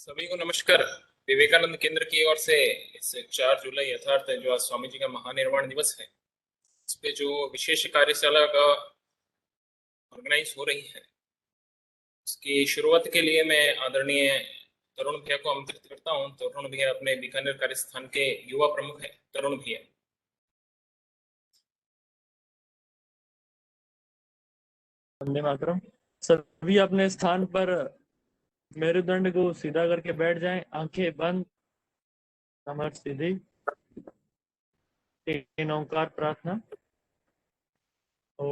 सभी को नमस्कार। विवेकानंद केंद्र की ओर से इस 4 जुलाई यथार्थ जो आज स्वामी जी का महानिर्वाण दिवस है, इस पे जो विशेष कार्यशाला का ऑर्गेनाइज हो रही है, इसकी शुरुआत के लिए मैं आदरणीय तरुण भैया को आमंत्रित करता हूँ। तरुण भैया अपने बीकानेर कार्य स्थान के युवा प्रमुख है। तरुण भैया। वंदे मातरम। सभी अपने स्थान पर मेरुदंड को सीधा करके बैठ जाएं, आंखें बंद, कमर सीधी। तीन ओंकार प्रार्थना। ओ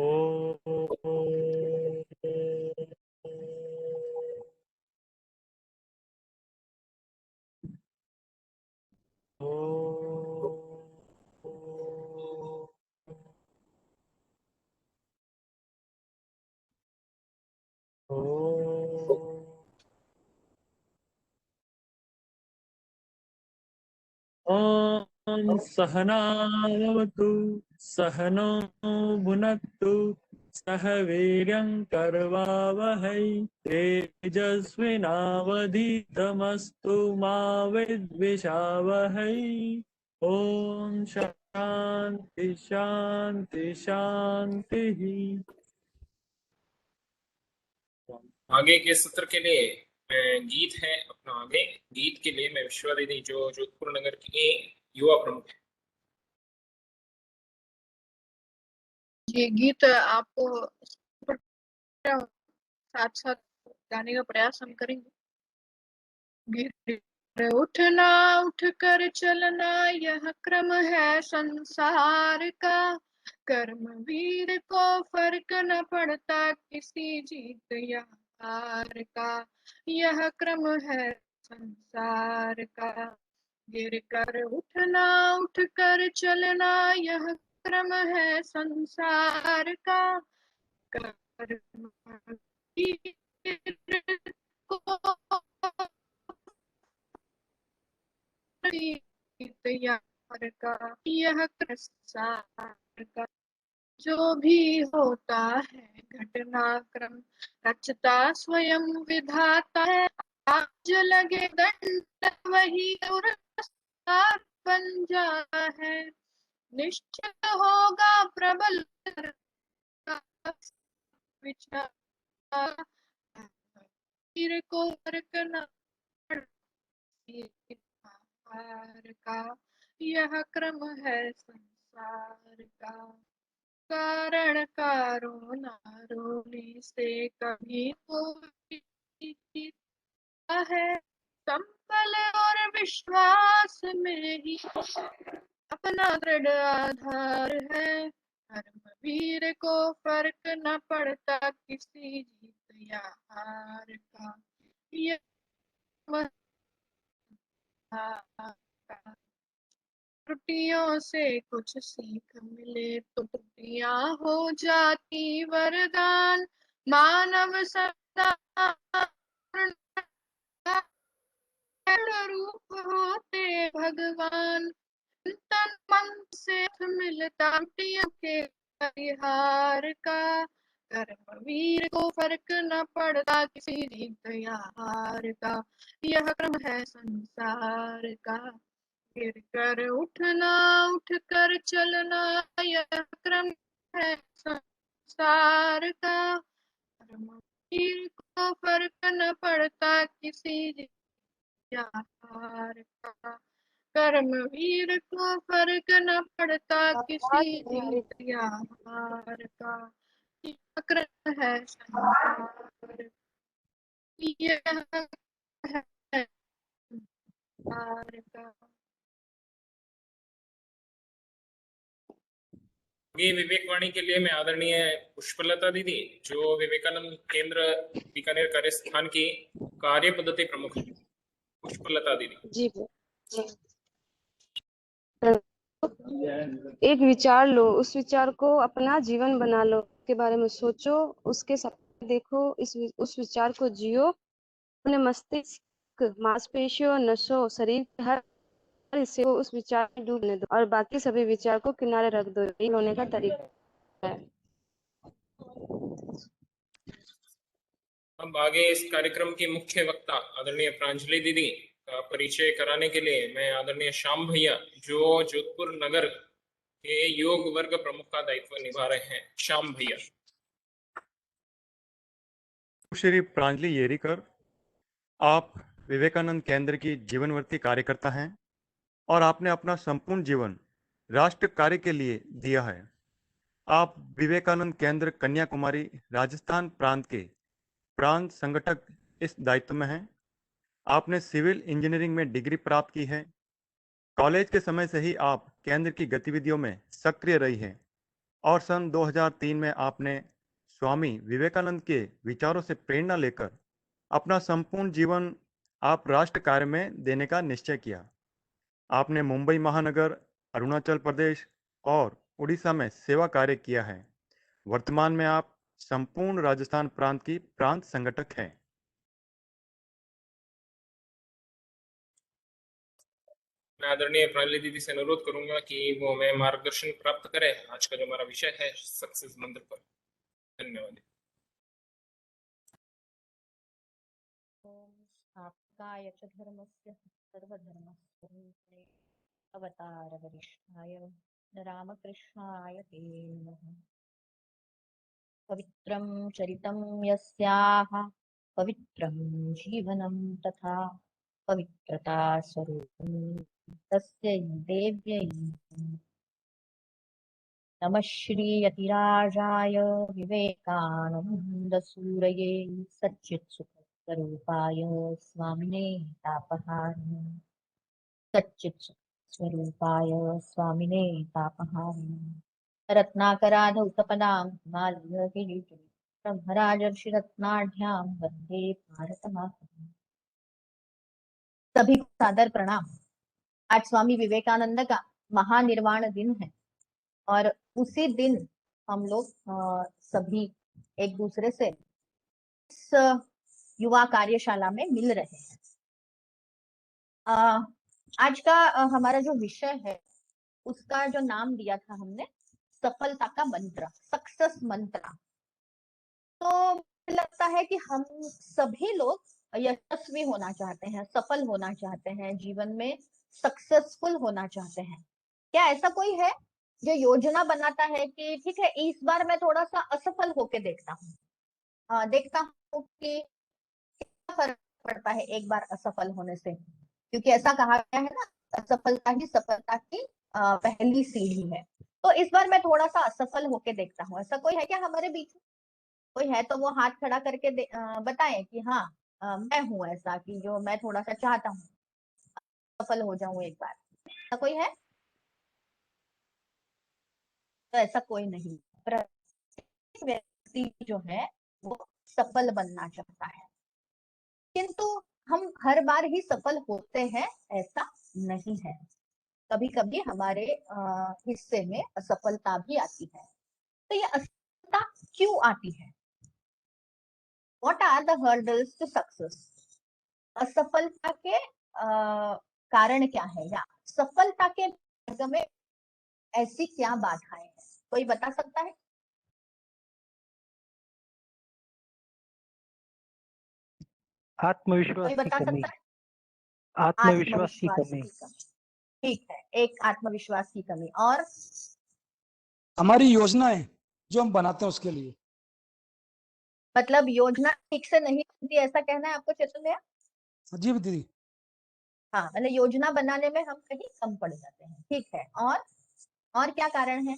ओम सहनावतु सहनो भुनक्तु सह वीर्यं करवावहै तेजस्विनावधीतमस्तु मा विद्विषावहै। ओम शांति शांति शांति। आगे के सत्र के लिए गीत है अपना। आगे गीत के लिए मैं विश्वा दीदी जो जोधपुर नगर की युवा प्रमुख है। ये गीत आपको साथ साथ गाने का प्रयास हम करेंगे। गीत उठना उठ कर चलना यह क्रम है संसार का। कर्म वीर को फर्क न पड़ता किसी जीत या हार का। यह क्रम है संसार का। गिर कर उठना उठ कर चलना यह क्रम है संसार का। कर्म वीर को तैयार का। यह संसार का। जो भी होता है घटनाक्रम रचता स्वयं विधाता है। आज लगे दंड वही पुरस्कार बन जाता है। निश्चित होगा प्रबल विचार। वीर को फर्क न का। यह क्रम है संसार का। कारण कारो ना रोने से कभी कोई जीता है। संबल और विश्वास में ही अपना दृढ़ आधार है। कर्मवीर को फर्क न पड़ता किसी जीत या हार का। यह त्रुटियों से कुछ सीख मिले तो त्रुटियां हो जाती वरदान। मानव सत्ता रूप होते भगवान। तन मन से मिलता त्रुटियों के परिहार का। कर्मवीर को फर्क न पड़ता किसी जीत या हार का। यह क्रम है संसार का। गिर कर उठना उठ कर चलना यह क्रम है संसार का। कर्मवीर को फर्क न पड़ता किसी या हार का। कर्मवीर को फर्क न पड़ता किसी जीत या हार का। यह क्रम है संसार। यह है संसार का। ये विवेकवाणी के लिए मैं आदरणीय पुष्पलता दीदी जो विवेकानंद केंद्र बीकानेर कार्य स्थान की कार्य पद्धति प्रमुख है। पुष्पलता दीदी जी एक विचार लो, उस विचार को अपना जीवन बना लो, उसके बारे में सोचो, उसके सपने देखो, उस विचार को जियो। अपने मस्तिष्क, मांसपेशियों, नसों, शरीर के हर हिस्से को उस विचार में डूबने दो और बाकी सभी विचार को किनारे रख दो। यही होने का तरीका है। अब आगे इस कार्यक्रम की मुख्य वक्ता आदरणीय प्रांजलि दीदी का परिचय कराने के लिए मैं आदरणीय श्याम भैया, जो जोधपुर नगर के योग वर्ग प्रमुख का दायित्व निभा रहे हैं, श्याम भैया। श्री प्रांजलि येरीकर, आप विवेकानंद केंद्र की जीवनवर्ती कार्यकर्ता हैं और आपने अपना संपूर्ण जीवन राष्ट्र कार्य के लिए दिया है। आप विवेकानंद केंद्र कन्याकुमारी राजस्थान प्रांत के प्रांत संगठक इस दायित्व में हैं। आपने सिविल इंजीनियरिंग में डिग्री प्राप्त की है। कॉलेज के समय से ही आप केंद्र की गतिविधियों में सक्रिय रही हैं और सन 2003 में आपने स्वामी विवेकानंद के विचारों से प्रेरणा लेकर अपना संपूर्ण जीवन आप राष्ट्र कार्य में देने का निश्चय किया। आपने मुंबई महानगर, अरुणाचल प्रदेश और उड़ीसा में सेवा कार्य किया है। वर्तमान में आप संपूर्ण राजस्थान प्रांत की प्रांत संगठक हैं। मैं आदरणीय प्रांजलि दीदी से अनुरोध करूंगा कि वो हमें मार्गदर्शन प्राप्त करें आज का जो हमारा विषय है सक्सेस मंत्र पर। धन्यवाद। ओम स्थापकाय च धर्मस्य सर्वधर्मस्वरूपिणे अवतार वरिष्ठाय रामकृष्णाय ते नमः। पवित्रं चरितं यस्याः पवित्रं जीवनं तथा पवित्रता स्वरूपं तस्यै देव्यै नमः। श्री यतिराजाय विवेकानन्दसूरये सच्चित्सुखस्वरूपाय स्वामिने तापहारिणे सच्चित्सुखस्वरूपाय स्वामिने तापहारिणे रत्नाकराधौतपदां हिमालयकिरीटिनं ब्रह्मराजर्षिरत्नाढ्यां वन्दे भारतमातरम्। सभी को सादर प्रणाम। आज स्वामी विवेकानंद का महानिर्वाण दिन है और उसी दिन हम लोग सभी एक दूसरे से इस युवा कार्यशाला में मिल रहे हैं। आज का हमारा जो विषय है उसका जो नाम दिया था हमने सफलता का मंत्र, सक्सेस मंत्र। तो मुझे लगता है कि हम सभी लोग यशस्वी होना चाहते हैं, सफल होना चाहते हैं, जीवन में सक्सेसफुल होना चाहते हैं। क्या ऐसा कोई है जो योजना बनाता है कि ठीक है इस बार मैं थोड़ा सा असफल होके देखता हूँ, देखता हूँ कि क्या फर्क पड़ता है एक बार असफल होने से, क्योंकि ऐसा कहा गया है ना, असफलता ही सफलता की पहली सीढ़ी है। तो इस बार मैं थोड़ा सा असफल होके देखता हूँ। ऐसा कोई है क्या हमारे बीच में? कोई है तो वो हाथ खड़ा करके बताएं कि हाँ मैं हूँ ऐसा, कि जो मैं थोड़ा सा चाहता हूँ सफल हो जाऊं एक बार। ऐसा कोई है? तो ऐसा कोई नहीं। प्रत्येक व्यक्ति जो है वो सफल बनना चाहता है, किंतु हम हर बार ही सफल होते हैं ऐसा नहीं है। कभी कभी हमारे हिस्से में असफलता भी आती है। तो ये असफलता क्यों आती है? What are the hurdles to success? असफलता के कारण क्या है, या सफलता के मार्ग में ऐसी क्या बाधाएं हैं? कोई बता सकता है? आत्मविश्वास कोई की बता कमी। सकता है? आत्मविश्वास की कमी। ठीक है, एक आत्मविश्वास की कमी। और हमारी योजनाएं जो हम बनाते हैं उसके लिए, मतलब योजना ठीक से नहीं बनती, ऐसा कहना है आपको चेतन भैया? जी दीदी। हाँ, मतलब योजना बनाने में हम कहीं कम पड़ जाते हैं। ठीक है, और क्या कारण है?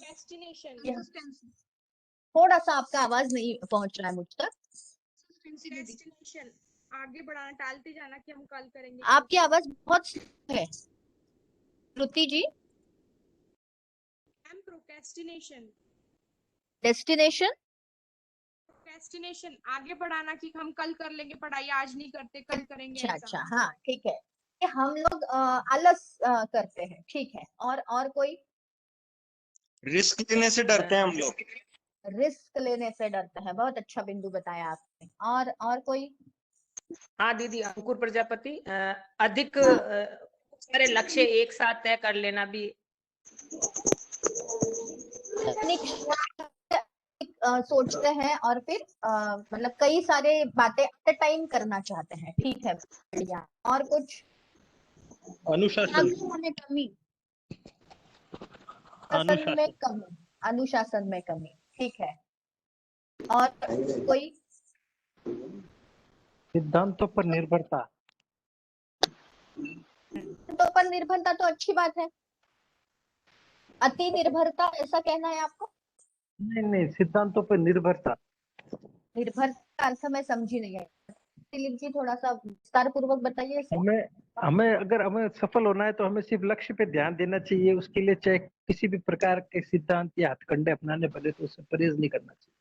थोड़ा सा आपका आवाज नहीं पहुंच रहा है मुझ तक। आगे बढ़ाना, टालते जाना कि हम कल करेंगे। आपकी आवाज बहुत है श्रुति जी। प्रोक्रेस्टिनेशन। डेस्टिनेशन आगे बढ़ाना कि हम कल कर लेंगे पढ़ाई, आज नहीं करते कल करेंगे। अच्छा, हाँ ठीक है, हम लोग आलस करते हैं। ठीक है, और कोई? रिस्क लेने से डरते हैं हम लोग। रिस्क लेने से डरते हैं, बहुत अच्छा बिंदु बताया आपने। और कोई? हाँ दीदी, अंकुर प्रजापति, अधिक सारे लक्ष्य एक साथ तय कर लेना भी। सोचते हैं और फिर मतलब कई सारे बातें एट अ टाइम करना चाहते हैं। ठीक है, बढ़िया। और कुछ? अनुशासन। में कमी, अनुशासन में कमी, अनुशासन में कमी। ठीक है। और कोई? सिद्धांतों पर निर्भरता। सिद्धांतों पर निर्भरता तो अच्छी बात है। अति निर्भरता ऐसा कहना है आपको? नहीं, सिद्धांतों पर निर्भरता। निर्भरता का अर्थ मैं समझी नहीं है, दिलीप जी थोड़ा सा विस्तार पूर्वक बताइए इसको। हमें अगर हमें सफल होना है तो हमें सिर्फ लक्ष्य पे ध्यान देना चाहिए। उसके लिए चाहे किसी भी प्रकार के सिद्धांत या हथकंडे अपनाने पड़े तो उससे परहेज नहीं करना चाहिए।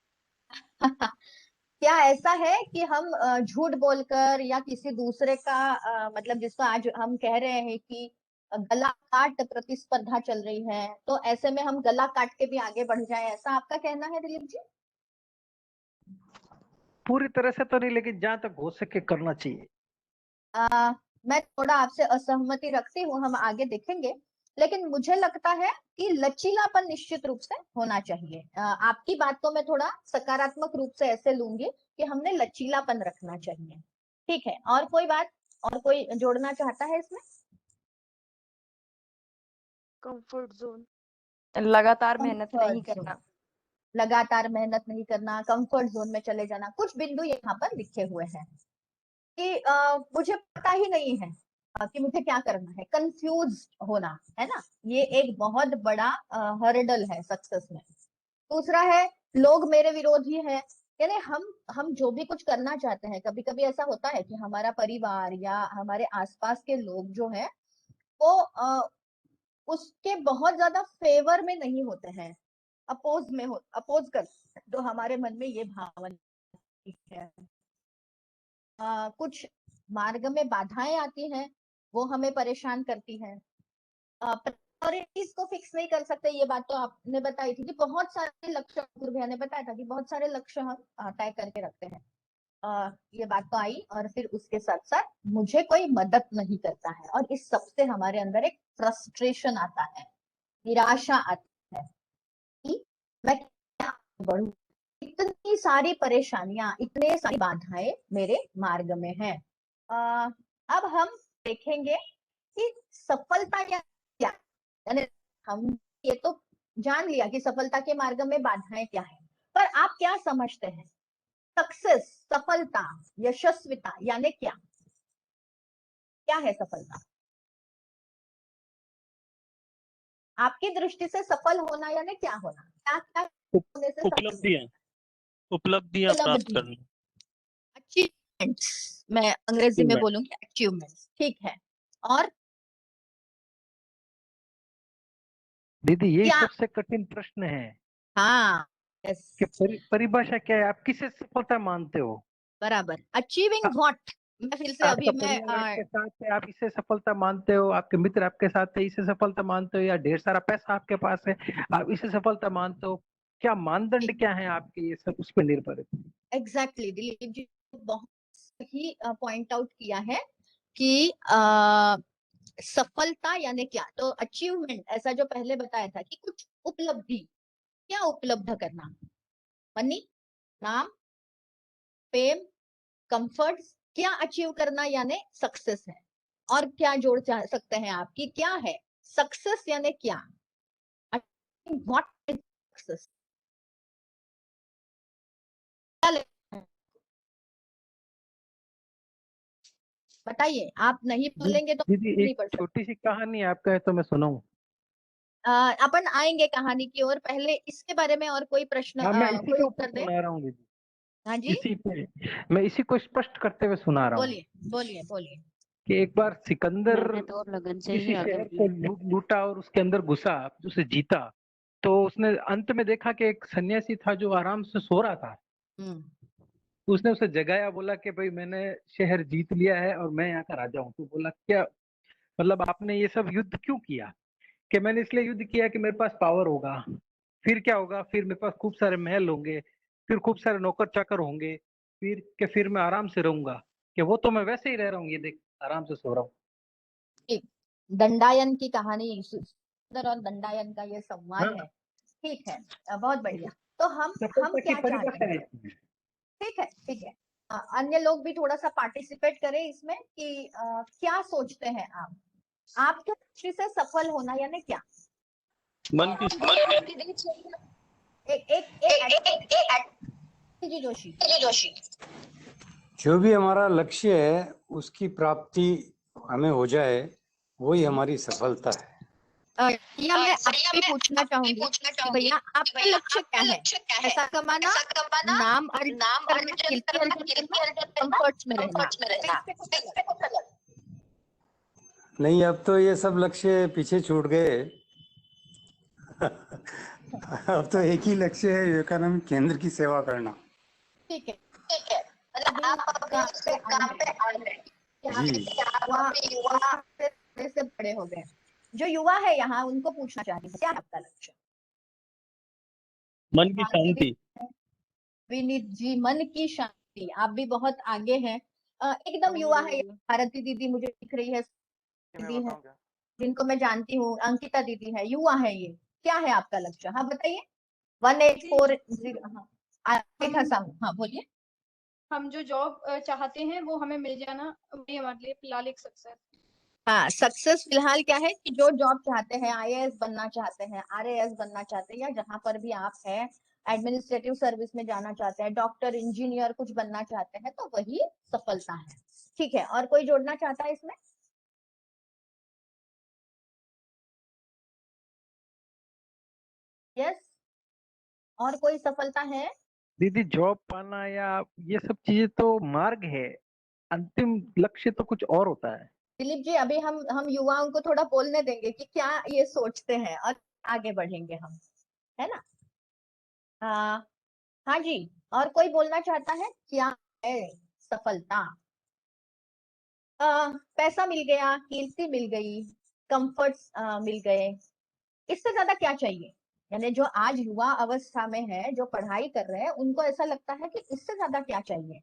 क्या ऐसा है कि हम झूठ बोलकर या किसी दूसरे का मतलब जिसको आज हम कह रहे हैं कि गला काट प्रतिस्पर्धा चल रही है, तो ऐसे में हम गला काट के भी आगे बढ़ जाए, ऐसा आपका कहना है दिलीप जी? पूरी तरह से तो नहीं, लेकिन जहां तक हो सके करना चाहिए। मैं थोड़ा आपसे असहमति रखती हूँ, हम आगे देखेंगे। लेकिन मुझे लगता है कि लचीलापन निश्चित रूप से होना चाहिए। आपकी बात को मैं थोड़ा सकारात्मक रूप से ऐसे लूंगी कि हमने लचीलापन रखना चाहिए। ठीक है, और कोई बात, और कोई जोड़ना चाहता है इसमें? कंफर्ट जोन, लगातार मेहनत नहीं करना। लगातार मेहनत नहीं करना, कंफर्ट जोन में चले जाना। कुछ बिंदु यहाँ पर लिखे हुए हैं कि मुझे पता ही नहीं है कि मुझे क्या करना है, कंफ्यूज होना, है ना, ये एक बहुत बड़ा हर्डल है सक्सेस में। दूसरा है लोग मेरे विरोधी है, यानी हम जो भी कुछ करना चाहते हैं, कभी कभी ऐसा होता है कि हमारा परिवार या हमारे आसपास के लोग जो है वो उसके बहुत ज्यादा फेवर में नहीं होते हैं, अपोज कर, तो हमारे मन में ये भावना है। कुछ मार्ग में बाधाएं आती हैं, वो हमें परेशान करती हैं। प्रायोरिटीज को फिक्स नहीं कर सकते, ये बात तो आपने बताई थी कि बहुत सारे लक्ष्य, अंकुर भैया ने बताया था कि बहुत सारे लक्ष्य हम तय करके रखते हैं। ये बात तो आई, और फिर उसके साथ साथ मुझे कोई मदद नहीं करता है, और इस सबसे हमारे अंदर एक फ्रस्ट्रेशन आता है, निराशा आती है कि मैं क्या बढ़ूं, इतनी सारी परेशानियां, इतने सारी बाधाएं मेरे मार्ग में हैं। अब हम देखेंगे कि सफलता क्या, यानी हम ये तो जान लिया कि सफलता के मार्ग में बाधाएं क्या है, पर आप क्या समझते हैं सक्सेस, सफलता, यशस्विता यानी क्या? क्या है सफलता आपकी दृष्टि से? सफल होना यानी क्या होना, क्या क्या होने से उपलब्धियां प्राप्त करना। अचीवमेंट्स, मैं अंग्रेजी में बोलूंगी अचीवमेंट्स। ठीक है, और दीदी यही सबसे कठिन प्रश्न है। हाँ, कि परिभाषा क्या है, आप किसे सफलता मानते हो? बराबर, अचीविंग व्हाट। मैं फिर से अभी मैं आपके साथ है, आप इसे सफलता मानते हो? आपके मित्र आपके साथ है, इसे सफलता मानते हो? या ढेर सारा पैसा आपके पास है, आप इसे सफलता मानते हो? क्या मानदंड क्या है आपके, ये सब उस पर निर्भर है। एग्जैक्टली, दिलीप जी बहुत सही पॉइंट आउट किया है कि सफलता यानी क्या। तो अचीवमेंट, ऐसा जो पहले बताया था कि कुछ उपलब्धि, क्या उपलब्ध करना, मनी, नाम, फेम, कंफर्ट, क्या अचीव करना यानी सक्सेस है। और क्या जोड़ सकते हैं आप कि क्या है सक्सेस यानी क्या? What is success? बताइए, आप नहीं बोलेंगे तो दीदी नहीं एक पढ़ सकते। छोटी सी कहानी आपका है तो मैं सुनाऊं? अपन आएंगे कहानी की ओर, पहले इसके बारे में और कोई प्रश्न, मैं इसी कोई के उत्तर ऊपर दे। सुना रहा हूँ दीदी। हाँ जी, इसी पे मैं इसी को स्पष्ट करते हुए सुना रहा हूँ बोलिए बोलिए बोलिए। कि एक बार सिकंदर मेहनत और लगन से किसी ही आगे शहर को लूटा और उसके अंदर घुसा, उसे जीता। तो उसने अंत में देखा कि एक सन्यासी था जो आराम से सो रहा था। उसने उसे जगाया, बोला कि भाई मैंने शहर जीत लिया है और मैं यहाँ का राजा हूँ। तो बोला क्या मतलब आपने ये सब युद्ध क्यों किया? कि मैंने इसलिए युद्ध किया कि मेरे पास पावर होगा। फिर क्या होगा? फिर मेरे पास खूब सारे महल होंगे, फिर खूब सारे नौकर चाकर होंगे, फिर मैं आराम से रहूंगा। कि वो तो मैं वैसे ही रह रहा हूँ, ये देख आराम से सो रहा हूँ। दंडायन की कहानी, सुंदर और दंडायन का ये संवाद हाँ। है। ठीक है, बहुत बढ़िया। तो हम सफलता की क्या चाहते परिभाषा हैं? है इसमें। ठीक है, ठीक है। अन्य लोग भी थोड़ा सा पार्टिसिपेट करें इसमें कि क्या सोचते हैं आप? आपके दृष्टि से सफल होना यानी क्या? मन की जी जोशी। जो भी हमारा लक्ष्य है उसकी प्राप्ति हमें हो जाए, वही हमारी सफलता है। या मैं आपसे पूछना चाहूंगी कि भैया आपका लक्ष्य क्या है? पैसा कमाना, नाम अर्जन करना, कीर्ति अर्जन करना, कंफर्ट्स में रहना? नहीं, अब तो ये सब लक्ष्य पीछे छूट गए। अब तो एक ही लक्ष्य है, विवेकानंद केंद्र की सेवा करना। ठीक है, मतलब आप काम पे आ रहे जी, से बड़े हो गए। जो युवा है यहाँ उनको पूछना चाहती हूँ, क्या है आपका लक्ष्य? मन की शांति। विनीत जी, मन की शांति। आप भी बहुत आगे हैं, एकदम युवा है। भारती दीदी मुझे दिख रही है, दीदी है जिनको मैं जानती हूँ, अंकिता दीदी है, युवा है ये। क्या है आपका लक्ष्य? हाँ बताइए। 1840। हाँ बोलिए। हम जो जॉब चाहते हैं वो हमें मिल जाना, वही हमारे लिए फिलहाल एक सक्सेस। हाँ, सक्सेस फिलहाल क्या है कि जो जॉब चाहते हैं, आईएएस बनना चाहते हैं, आरएएस बनना चाहते हैं, या जहां पर भी आप हैं, एडमिनिस्ट्रेटिव सर्विस में जाना चाहते हैं, डॉक्टर, इंजीनियर कुछ बनना चाहते हैं, तो वही सफलता है। ठीक है, और कोई जोड़ना चाहता है इसमें? यस, और कोई सफलता है? दीदी जॉब पाना या ये सब चीजें तो मार्ग है, अंतिम लक्ष्य तो कुछ और होता है। दिलीप जी, अभी हम युवाओं को थोड़ा बोलने देंगे कि क्या ये सोचते हैं, और आगे बढ़ेंगे हम, है ना? हाँ जी, और कोई बोलना चाहता है? क्या है सफलता? पैसा मिल गया, कीर्ति मिल गई, कंफर्ट्स मिल गए, इससे ज्यादा क्या चाहिए? यानी जो आज युवा अवस्था में है, जो पढ़ाई कर रहे हैं, उनको ऐसा लगता है कि इससे ज्यादा क्या चाहिए।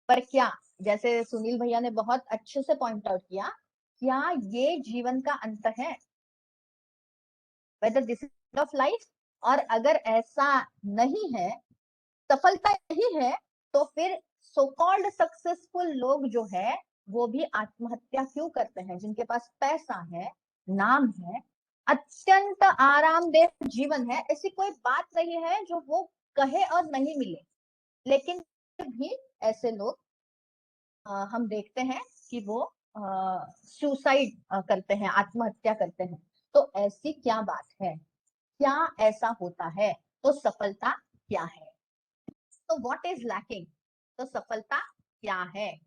पर क्या, जैसे सुनील भैया ने बहुत अच्छे से पॉइंट आउट किया, क्या ये जीवन का अंत है? Whether this is of life? और अगर ऐसा नहीं है, सफलता यही है, तो फिर सो कॉल्ड सक्सेसफुल लोग जो है वो भी आत्महत्या क्यों करते हैं? जिनके पास पैसा है, नाम है, अत्यंत आरामदेह जीवन है, ऐसी कोई बात नहीं है जो वो कहे और नहीं मिले, लेकिन भी ऐसे लोग हम देखते हैं कि वो सुसाइड करते हैं, आत्महत्या करते हैं। तो ऐसी क्या बात है? क्या ऐसा होता है? तो सफलता क्या है? तो व्हाट इज लैकिंग? तो सफलता क्या है?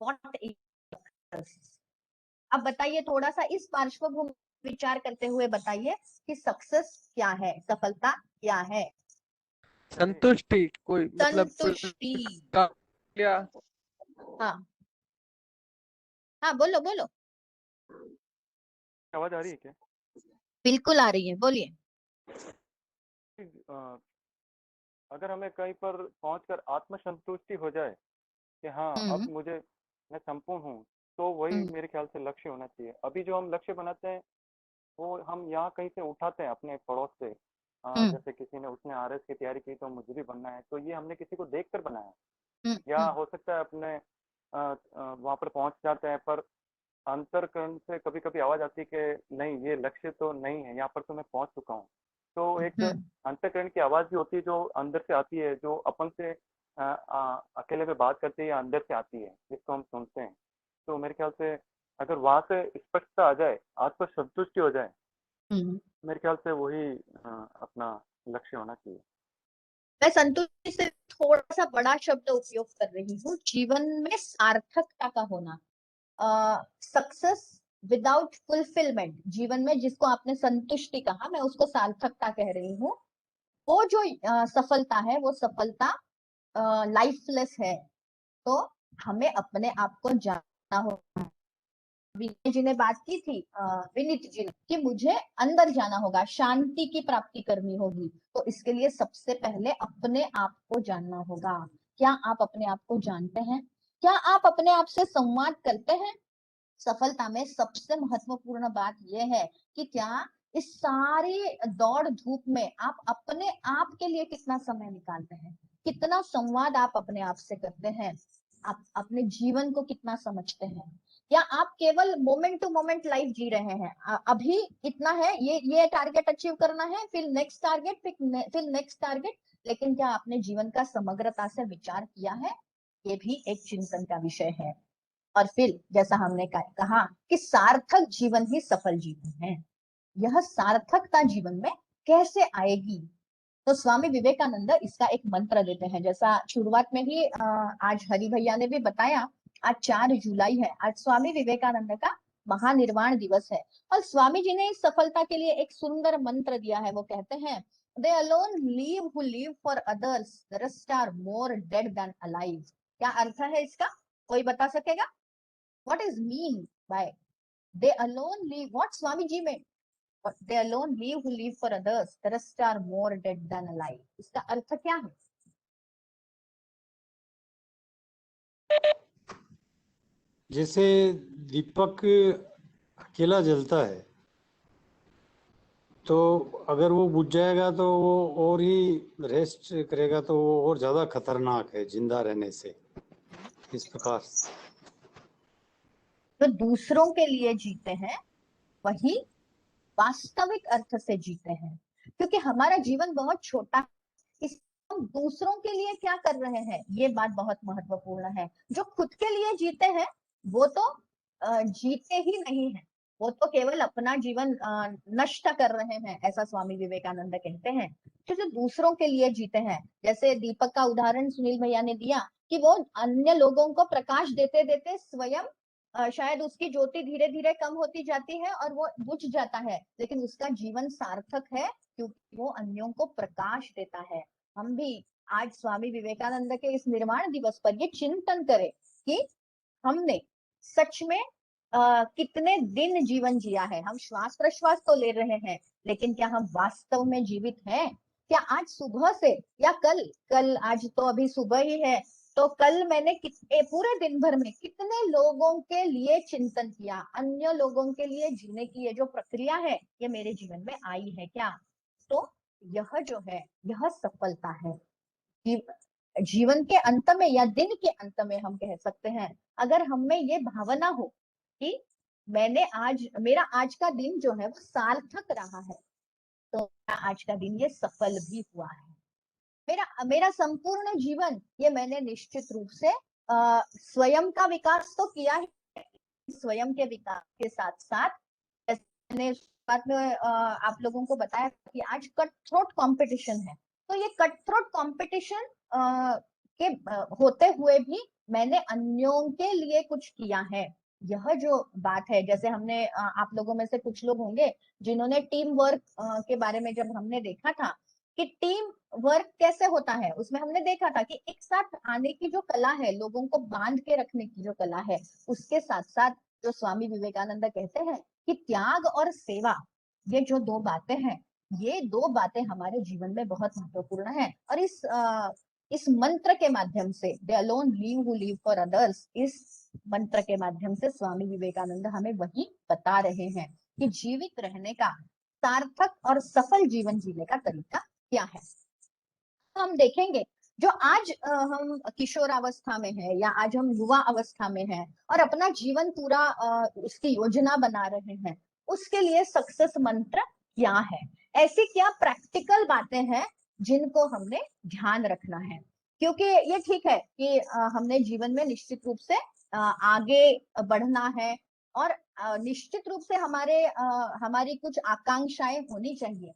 What is? अब बताइए, थोड़ा सा इस पार्श्वभूमि विचार करते हुए बताइए कि सक्सेस क्या है, सफलता क्या है? संतुष्टि, कोई मतलब संतुष्टि। क्या? हाँ हाँ, बोलो बोलो। आवाज आ रही है क्या? बिल्कुल आ रही है, बोलिए। अगर हमें कहीं पर पहुंचकर आत्मसंतुष्टि हो जाए कि हाँ अब मैं संपूर्ण हूँ, तो वही मेरे ख्याल से लक्ष्य होना चाहिए। अभी जो हम लक्ष्य बनाते हैं वो हम यहाँ कहीं से उठाते हैं अपने पड़ोस से। जैसे किसी ने, उसने आरएस की तैयारी की तो मुझे भी बनना है, तो ये हमने किसी को देखकर बनाया। या हो सकता है अपने वहां पर पहुंच जाते हैं, पर अंतरकरण से कभी कभी आवाज आती है कि नहीं, ये लक्ष्य तो नहीं है, यहाँ पर तो मैं पहुंच चुका हूँ। तो एक अंतरकरण की आवाज भी होती है जो अंदर से आती है, जो अपन से अकेले में बात करते हैं या अंदर से आती है, जिसको हम सुनते हैं। तो मेरे ख्याल से अगर वहां से स्पष्टता आ जाए, आत्मसंतुष्टि हो जाए, मेरे ख्याल से वही अपना लक्ष्य होना चाहिए। मैं संतुष्टि से थोड़ा सा बड़ा शब्द उपयोग कर रही हूँ, जीवन में सार्थकता का होना। सक्सेस विदाउट फुलफिलमेंट, जीवन में जिसको आपने संतुष्टि कहा, मैं उसको सार्थकता कह रही हूँ। वो जो सफलता है, वो सफलता लाइफलेस है। तो हमें अपने आप को जानना होगा। विनय जी ने बात की थी, विनीत जी ने, कि मुझे अंदर जाना होगा, शांति की प्राप्ति करनी होगी। तो इसके लिए सबसे पहले अपने आप को जानना होगा। क्या आप अपने आप को जानते हैं? क्या आप अपने आप से संवाद करते हैं? सफलता में सबसे महत्वपूर्ण बात यह है कि क्या इस सारी दौड़ धूप में आप अपने आप के लिए कितना समय निकालते हैं, कितना संवाद आप अपने आप से करते हैं, आप अपने जीवन को कितना समझते हैं, या आप केवल मोमेंट टू मोमेंट लाइफ जी रहे हैं? अभी इतना है, ये टारगेट अचीव करना है, फिर नेक्स्ट टारगेट, फिर नेक्स्ट टारगेट, लेकिन क्या आपने जीवन का समग्रता से विचार किया है? ये भी एक चिंतन का विषय है। और फिर जैसा हमने कहा कि सार्थक जीवन ही सफल जीवन है। यह सार्थकता जीवन में कैसे आएगी? तो स्वामी विवेकानंद इसका एक मंत्र देते हैं। जैसा शुरुआत में ही आज हरि भैया ने भी बताया, आज 4 जुलाई है, आज स्वामी विवेकानंद का महानिर्वाण दिवस है। और स्वामी जी ने इस सफलता के लिए एक सुंदर मंत्र दिया है। वो कहते हैं, they alone live who live for others, the rest are more dead than alive. क्या अर्थ है इसका? कोई बता सकेगा? What is mean by they alone live? What Swami ji में they alone live who live for others, the rest are more dead than alive? इसका अर्थ क्या है? जैसे दीपक अकेला जलता है, तो अगर वो बुझ जाएगा तो वो और ही रेस्ट करेगा, तो वो और ज्यादा खतरनाक है जिंदा रहने से। इस प्रकार तो दूसरों के लिए जीते हैं वही वास्तविक अर्थ से जीते हैं, क्योंकि हमारा जीवन बहुत छोटा है। इस हम दूसरों के लिए क्या कर रहे हैं, ये बात बहुत महत्वपूर्ण है। जो खुद के लिए जीते हैं वो तो जीते ही नहीं है, वो तो केवल अपना जीवन नष्ट कर रहे हैं, ऐसा स्वामी विवेकानंद कहते हैं। जो दूसरों के लिए जीते हैं, जैसे दीपक का उदाहरण सुनील भैया ने दिया कि वो अन्य लोगों को प्रकाश देते देते स्वयं शायद उसकी ज्योति धीरे धीरे कम होती जाती है और वो बुझ जाता है, लेकिन उसका जीवन सार्थक है क्योंकि वो अन्यों को प्रकाश देता है। हम भी आज स्वामी विवेकानंद के इस निर्वाण दिवस पर ये चिंतन करें कि हमने सच में कितने दिन जीवन जिया है। हम श्वास प्रश्वास तो ले रहे हैं, लेकिन क्या हम वास्तव में जीवित हैं? क्या आज सुबह से या कल आज तो अभी सुबह ही है, तो कल मैंने पूरे दिन भर में कितने लोगों के लिए चिंतन किया, अन्य लोगों के लिए जीने की ये जो प्रक्रिया है ये मेरे जीवन में आई है क्या? तो यह जो है यह सफलता है। जीवन के अंत में या दिन के अंत में हम कह सकते हैं, अगर हमें ये भावना हो कि मेरा आज का दिन जो है वो सार्थक रहा है, तो आज का दिन ये सफल भी हुआ है। मेरा संपूर्ण जीवन ये मैंने निश्चित रूप से स्वयं का विकास तो किया है, स्वयं के विकास के साथ साथ मैंने शुरुआत में आप लोगों को बताया कि आज कट थ्रोट कॉम्पिटिशन है, तो ये कट थ्रोट कॉम्पिटिशन के होते हुए भी मैंने अन्यों के लिए कुछ किया है। यह जो बात है, जैसे हमने आप लोगों में से कुछ लोग होंगे जिन्होंने टीम वर्क के बारे में जब हमने देखा था कि टीम वर्क कैसे होता है, उसमें हमने देखा था कि एक साथ आने की जो कला है, लोगों को बांध के रखने की जो कला है, उसके साथ साथ जो स्वामी विवेकानंद कहते हैं कि त्याग और सेवा, ये जो 2 बातें हैं, ये 2 बातें हमारे जीवन में बहुत महत्वपूर्ण है। और इस मंत्र के माध्यम से, दे alone live who live for others, इस मंत्र के माध्यम से स्वामी विवेकानंद हमें वही बता रहे हैं कि जीवित रहने का सार्थक और सफल जीवन जीने का तरीका क्या है। तो हम देखेंगे जो आज हम किशोर अवस्था में है या आज हम युवा अवस्था में हैं और अपना जीवन पूरा उसकी योजना बना रहे हैं, उसके लिए सक्सेस मंत्र क्या है, ऐसी क्या प्रैक्टिकल बातें हैं जिनको हमने ध्यान रखना है। क्योंकि ये ठीक है कि हमने जीवन में निश्चित रूप से आगे बढ़ना है और निश्चित रूप से हमारी कुछ आकांक्षाएं होनी चाहिए।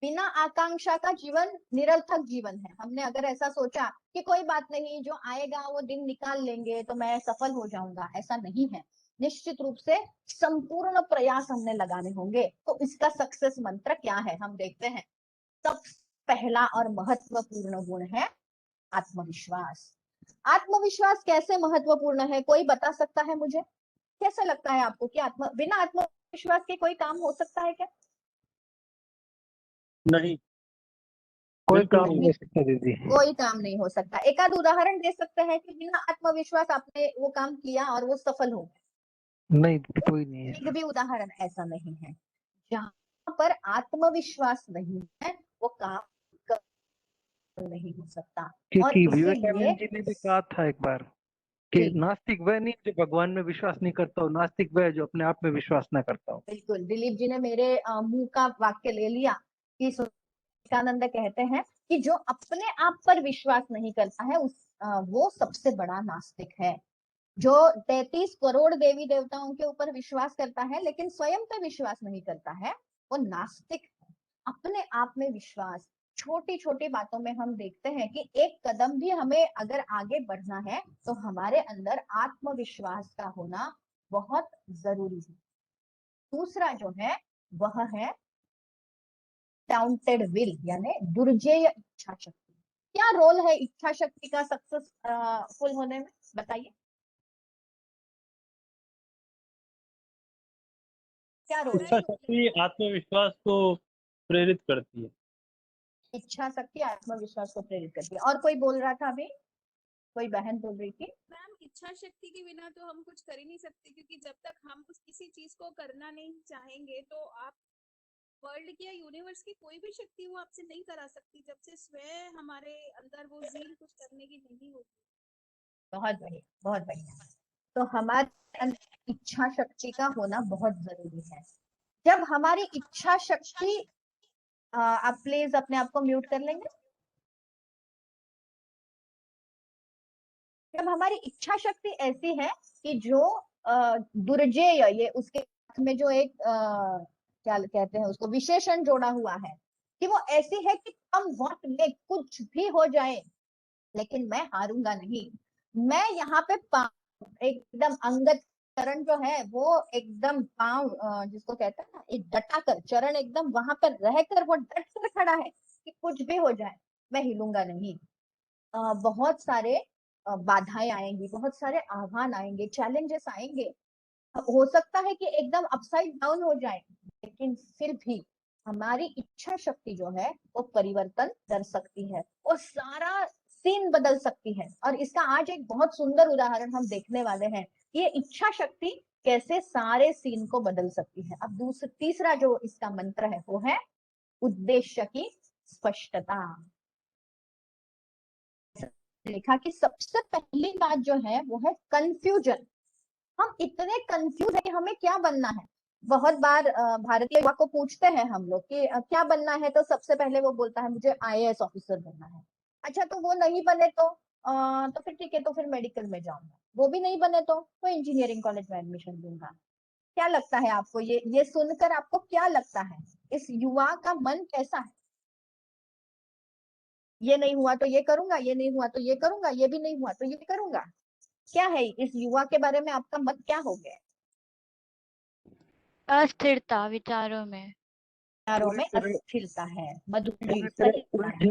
बिना आकांक्षा का जीवन निरर्थक जीवन है। हमने अगर ऐसा सोचा कि कोई बात नहीं, जो आएगा वो दिन निकाल लेंगे तो मैं सफल हो जाऊंगा, ऐसा नहीं है। निश्चित रूप से संपूर्ण प्रयास हमने लगाने होंगे। तो इसका सक्सेस मंत्र क्या है, हम देखते हैं। सबसे पहला और महत्वपूर्ण गुण है आत्मविश्वास। आत्मविश्वास कैसे महत्वपूर्ण है, कोई बता सकता है मुझे? कैसा लगता है आपको कि बिना आत्मविश्वास के कोई काम हो सकता है क्या? नहीं, कोई काम नहीं हो सकता दीदी, कोई काम नहीं हो सकता। एक आध उदाहरण दे सकते हैं कि बिना आत्मविश्वास आपने वो काम किया और वो सफल हो गए? नहीं, कोई नहीं है। एक भी उदाहरण ऐसा नहीं है। जहाँ पर आत्मविश्वास नहीं है वो काम नहीं हो सकता। और क्योंकि इसीलिए विवेकानंद जी ने भी कहा था एक बार कि जी नास्तिक वह नहीं जो भगवान में विश्वास नहीं करता हो, नास्तिक वह जो अपने आप में विश्वास न करता हो। बिल्कुल, दिलीप जी ने मेरे मुंह का वाक्य ले लिया कि विवेकानंद कहते हैं कि जो अपने आप पर विश्वास नहीं करता है वो सबसे बड़ा नास्तिक है। जो 33 करोड़ देवी देवताओं के ऊपर विश्वास करता है लेकिन स्वयं पे विश्वास नहीं करता है वो नास्तिक है। अपने आप में विश्वास, छोटी छोटी बातों में हम देखते हैं कि एक कदम भी हमें अगर आगे बढ़ना है तो हमारे अंदर आत्मविश्वास का होना बहुत जरूरी है। दूसरा जो है वह है काउंटेड विल यानी दुर्जेय इच्छा शक्ति। क्या रोल है इच्छा शक्ति का सक्सेसफुल होने में, बताइए क्या रोल इच्छा है? शक्ति आत्मविश्वास को प्रेरित करती है। इच्छा शक्ति आत्मविश्वास को प्रेरित करती है। और कोई बोल रहा था अभी, कोई बहन बोल रही थी। मैम इच्छा शक्ति के बिना तो हम कुछ कर ही नहीं सकते, क्योंकि जब तक हम किसी चीज को करना नहीं चाहेंगे तो आप वर्ल्ड की या यूनिवर्स की कोई भी शक्ति वो आपसे नहीं करा सकती जब से स्वयं हमारे अंदर वो ज़ील कुछ करने की नहीं होती। बहुत बढ़िया, बहुत बढ़िया। तो हमारे अंदर इच्छा शक्ति का होना बहुत जरूरी है। जब हमारी इच्छा शक्ति, आप प्लीज अपने आप को म्यूट कर लेंगे। जब हमारी इच्छा शक्ति ऐसी है कि जो दुर्जेय, ये उसके हाथ में जो एक क्या कहते हैं उसको, विशेषण जोड़ा हुआ है कि वो ऐसी है कि कम वक्त में कुछ भी हो जाए लेकिन मैं हारूंगा नहीं। मैं यहाँ पे एकदम अंगत चरण जो है वो एकदम पांव जिसको कहते हैं ना, एक डटा कर चरण एकदम वहां पर रहकर वो डट कर खड़ा है कि कुछ भी हो जाए मैं हिलूंगा नहीं। बहुत सारे बाधाएं आएंगी, बहुत सारे आह्वान आएंगे, चैलेंजेस आएंगे, हो सकता है कि एकदम अपसाइड डाउन हो जाए लेकिन फिर भी हमारी इच्छा शक्ति जो है वो परिवर्तन कर सकती है और सारा सीन बदल सकती है। और इसका आज एक बहुत सुंदर उदाहरण हम देखने वाले हैं, ये इच्छा शक्ति कैसे सारे सीन को बदल सकती है। अब तीसरा जो इसका मंत्र है वो है उद्देश्य की स्पष्टता। लिखा कि सबसे पहली बात जो है वो है कंफ्यूजन। हम इतने कंफ्यूज है कि हमें क्या बनना है। बहुत बार भारतीय युवा को पूछते हैं हम लोग कि क्या बनना है, तो सबसे पहले वो बोलता है मुझे आईएएस ऑफिसर बनना है। अच्छा तो वो नहीं बने तो फिर ठीक है, तो फिर मेडिकल में जाऊंगा। वो भी नहीं बने तो इंजीनियरिंग कॉलेज में एडमिशन लूंगा। क्या लगता है आपको, ये सुनकर आपको क्या लगता है, इस युवा का मन कैसा है? ये नहीं हुआ तो ये करूंगा, ये नहीं हुआ तो ये करूंगा, ये भी नहीं हुआ तो ये करूंगा। क्या है इस युवा के बारे में आपका मत क्या हो गया? अस्थिरता विचारों में अस्थिरता है, मधुरी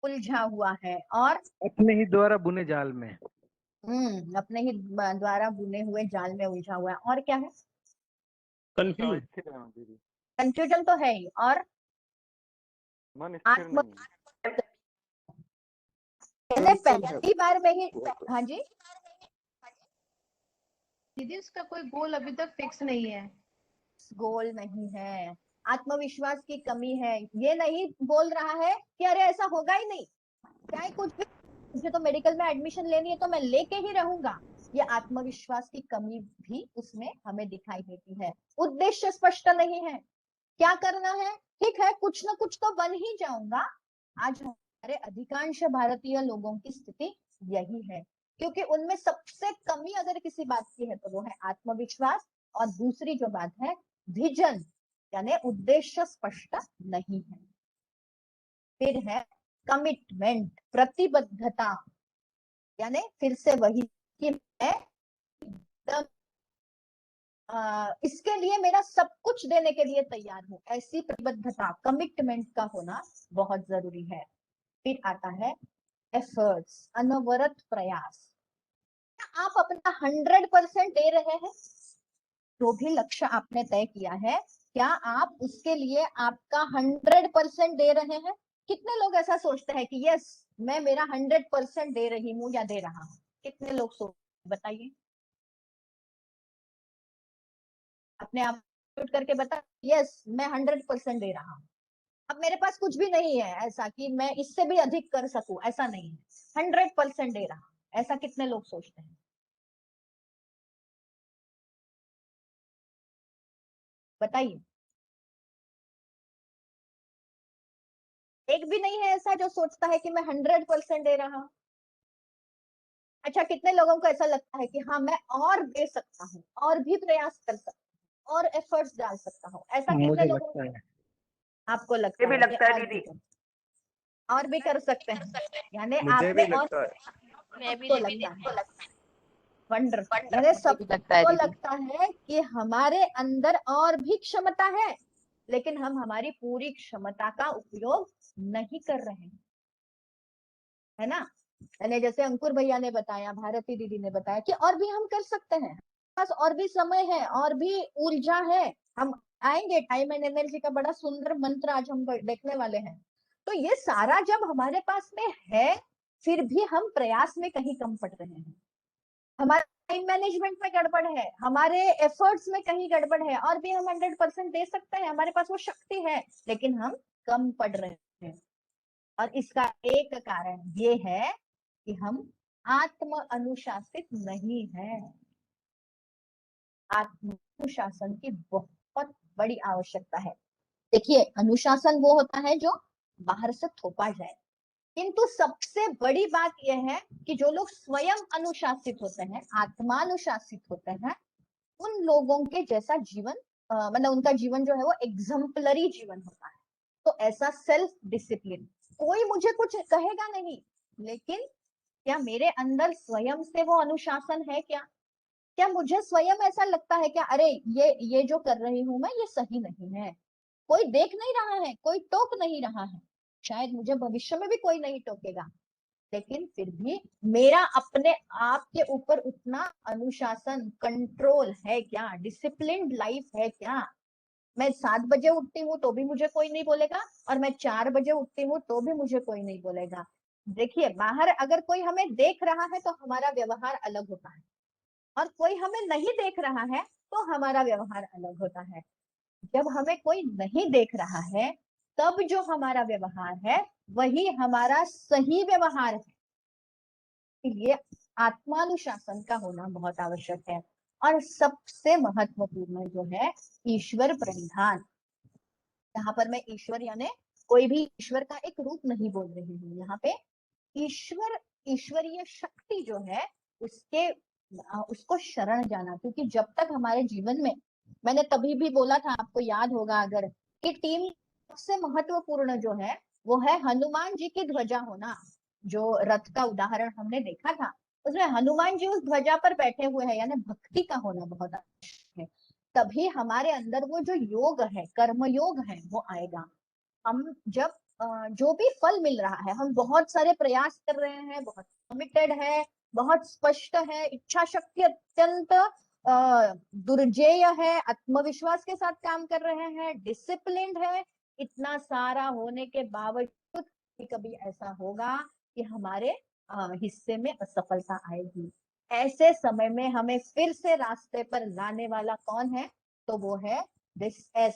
उलझा हुआ है और अपने ही द्वारा बुने जाल में, अपने ही द्वारा बुने हुए जाल में उलझा हुआ है। और क्या है? कंफ्यूजन तो है ही, और आत्म पहली बार में ही। हाँ जी दीदी, उसका कोई गोल अभी तक फिक्स नहीं है। गोल नहीं है, आत्मविश्वास की कमी है। ये नहीं बोल रहा है कि अरे ऐसा होगा ही नहीं, चाहे कुछ भी, मुझे तो मेडिकल में एडमिशन लेनी है तो मैं लेके ही रहूंगा। ये आत्मविश्वास की कमी भी उसमें हमें दिखाई देती है। उद्देश्य स्पष्ट नहीं है, क्या करना है, ठीक है कुछ ना कुछ तो बन ही जाऊंगा। आज हमारे अधिकांश भारतीय लोगों की स्थिति यही है, क्योंकि उनमें सबसे कमी अगर किसी बात की है तो वो है आत्मविश्वास। और दूसरी जो बात है विजन, यानी उद्देश्य स्पष्ट नहीं है। फिर है कमिटमेंट, प्रतिबद्धता, यानी फिर से वही कि मैं इसके लिए मेरा सब कुछ देने के लिए तैयार हूं। ऐसी प्रतिबद्धता, कमिटमेंट का होना बहुत जरूरी है। फिर आता है एफर्ट्स, अनवरत प्रयास। आप अपना 100% दे रहे हैं? जो भी लक्ष्य आपने तय किया है, क्या आप उसके लिए आपका 100% दे रहे हैं? कितने लोग ऐसा सोचते हैं कि यस मैं मेरा 100% दे रही हूँ या दे रहा हूँ? कितने लोग सोच, बताइए अपने आप अनम्यूट करके बता, यस मैं 100% दे रहा हूँ। अब मेरे पास कुछ भी नहीं है ऐसा कि मैं इससे भी अधिक कर सकूं, ऐसा नहीं है, 100% दे रहा हूं। ऐसा कितने लोग सोचते हैं? बताइए, एक भी नहीं है ऐसा जो सोचता है कि मैं 100% दे रहा हूं। अच्छा, कितने लोगों को ऐसा लगता है कि हाँ मैं और दे सकता हूँ, और भी प्रयास कर सकता हूँ, और एफर्ट्स डाल सकता हूँ? ऐसा कितने मुझे लोगों लगता को है, आपको ये लगता भी है कि लगता है और भी दीदी। और भी कर सकते हैं? यानी मुझे आपने भी और लगता है। मैं भी सबको दीदी लगता है, वंडरफुल, यानी मुझे भी लगता है सबको दीदी। लगता है कि हमारे अंदर और भी क्षमता है, लेकिन हम हमारी पूरी क्षमता का उपयोग नहीं कर रहे हैं, है ना? यानी जैसे अंकुर भैया ने बताया, भारती दीदी ने बताया कि और भी हम कर सकते हैं, पास और भी समय है, और भी ऊर्जा है। हम आएंगे, टाइम एंड एनर्जी का बड़ा सुंदर मंत्र आज हम देखने वाले हैं। तो ये सारा जब हमारे पास में है, फिर भी हम प्रयास में कहीं कम पड़ रहे हैं, हमारे टाइम मैनेजमेंट में गड़बड़ है, हमारे एफर्ट्स में कहीं गड़बड़ है, और भी हम 100% दे सकते हैं, हमारे पास वो शक्ति है, लेकिन हम कम पड़ रहे हैं। और इसका एक कारण ये है कि हम आत्म अनुशासित नहीं है। आत्म अनुशासन की बहुत बड़ी आवश्यकता है। देखिए, अनुशासन वो होता है जो बाहर से थोपा जाए, किंतु सबसे बड़ी बात यह है कि जो लोग स्वयं अनुशासित होते हैं, आत्मानुशासित होते हैं, उन लोगों के जैसा जीवन, मतलब उनका जीवन जो है वो एग्जाम्पलरी जीवन होता है। तो ऐसा सेल्फ डिसिप्लिन, कोई मुझे कुछ कहेगा नहीं, लेकिन क्या मेरे अंदर स्वयं से वो अनुशासन है? क्या मुझे स्वयं ऐसा लगता है क्या, अरे ये जो कर रही हूं मैं, ये सही नहीं है, कोई देख नहीं रहा है, कोई टोक नहीं रहा है, शायद मुझे भविष्य में भी कोई नहीं टोकेगा, लेकिन फिर भी मेरा अपने आप के ऊपर उतना अनुशासन, कंट्रोल है क्या? डिसिप्लिन्ड लाइफ है क्या? मैं 7 बजे उठती हूँ तो भी मुझे कोई नहीं बोलेगा, और मैं 4 बजे उठती हूँ तो भी मुझे कोई नहीं बोलेगा। देखिए, बाहर अगर कोई हमें देख रहा है तो हमारा व्यवहार अलग होता है, और कोई हमें नहीं देख रहा है तो हमारा व्यवहार अलग होता है। जब हमें कोई नहीं देख रहा है, तब जो हमारा व्यवहार है वही हमारा सही व्यवहार है। इसलिए आत्मानुशासन का होना बहुत आवश्यक है। और सबसे महत्वपूर्ण जो है, ईश्वर प्रणिधान। यहाँ पर मैं ईश्वर यानी कोई भी ईश्वर का एक रूप नहीं बोल रही हूँ, यहाँ पे ईश्वर, ईश्वरीय शक्ति जो है उसको शरण जाना। क्योंकि जब तक हमारे जीवन में, मैंने तभी भी बोला था, आपको याद होगा अगर, कि टीम सबसे महत्वपूर्ण जो है वो है हनुमान जी की ध्वजा होना। जो रथ का उदाहरण हमने देखा था, उसमें हनुमान जी उस ध्वजा पर बैठे हुए हैं, यानी भक्ति का होना बहुत आवश्यक है। तभी हमारे अंदर वो जो योग है, कर्म योग है, वो आएगा। हम जब जो भी फल मिल रहा है, हम बहुत सारे प्रयास कर रहे हैं, बहुत कमिटेड है, बहुत स्पष्ट है, इच्छा शक्ति अत्यंत दुर्जेय है, आत्मविश्वास के साथ काम कर रहे हैं, डिसिप्लिन्ड है, इतना सारा होने के बावजूद कभी ऐसा होगा कि हमारे हिस्से में असफलता आएगी। ऐसे समय में हमें फिर से रास्ते पर लाने वाला कौन है? तो वो है this is,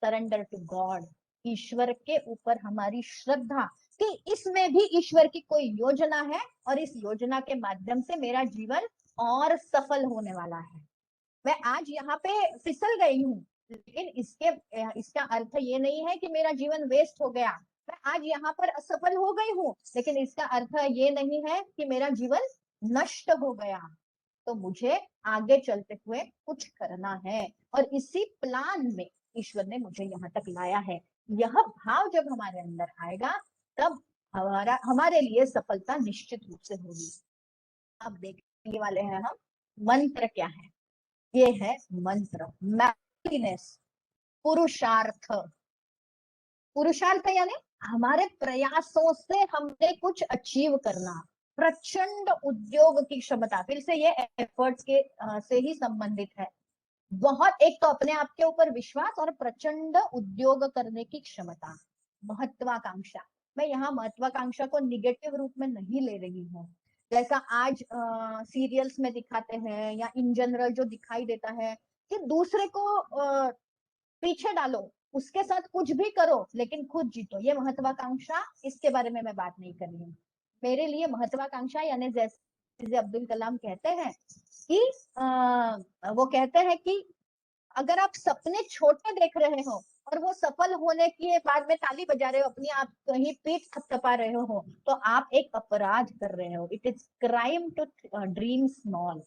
surrender to God. ईश्वर के ऊपर हमारी श्रद्धा कि इसमें भी ईश्वर की कोई योजना है, और इस योजना के माध्यम से मेरा जीवन और सफल होने वाला है। मैं आज यहाँ पे फिसल गई हूँ, लेकिन इसका अर्थ ये नहीं है कि मेरा जीवन वेस्ट हो गया। मैं आज यहाँ पर असफल हो गई हूँ, लेकिन इसका अर्थ ये नहीं है कि मेरा जीवन नष्ट हो गया। तो मुझे आगे चलते हुए कुछ करना है, और इसी प्लान में ईश्वर ने मुझे यहाँ तक लाया है। यह भाव जब हमारे अंदर आएगा, तब हमारे लिए सफलता निश्चित रूप से होगी। अब देखने वाले हैं हम मंत्र क्या है। ये है मंत्र, मैथिनेस, पुरुषार्थ। पुरुषार्थ यानी हमारे प्रयासों से हमने कुछ अचीव करना, प्रचंड उद्योग की क्षमता। फिर से ये एफर्ट्स के से ही संबंधित है। बहुत, एक तो अपने आप के ऊपर विश्वास और प्रचंड उद्योग करने की क्षमता। महत्वाकांक्षा, मैं यहाँ महत्वाकांक्षा को निगेटिव रूप में नहीं ले रही हूँ, जैसा आज सीरियल्स में दिखाते हैं या इन जनरल जो दिखाई देता है कि दूसरे को पीछे डालो, उसके साथ कुछ भी करो, लेकिन खुद जीतो। ये महत्वाकांक्षा, इसके बारे में मैं बात नहीं कर रही हूँ। मेरे लिए महत्वाकांक्षा यानी जैसे अब्दुल कलाम कहते हैं कि वो कहते हैं कि अगर आप सपने छोटे देख रहे हो और वो सफल होने के बाद में ताली बजा रहे हो, अपनी आप कहीं पीठ थपथपा रहे हो, तो आप एक अपराध कर रहे हो। It is crime to dream small.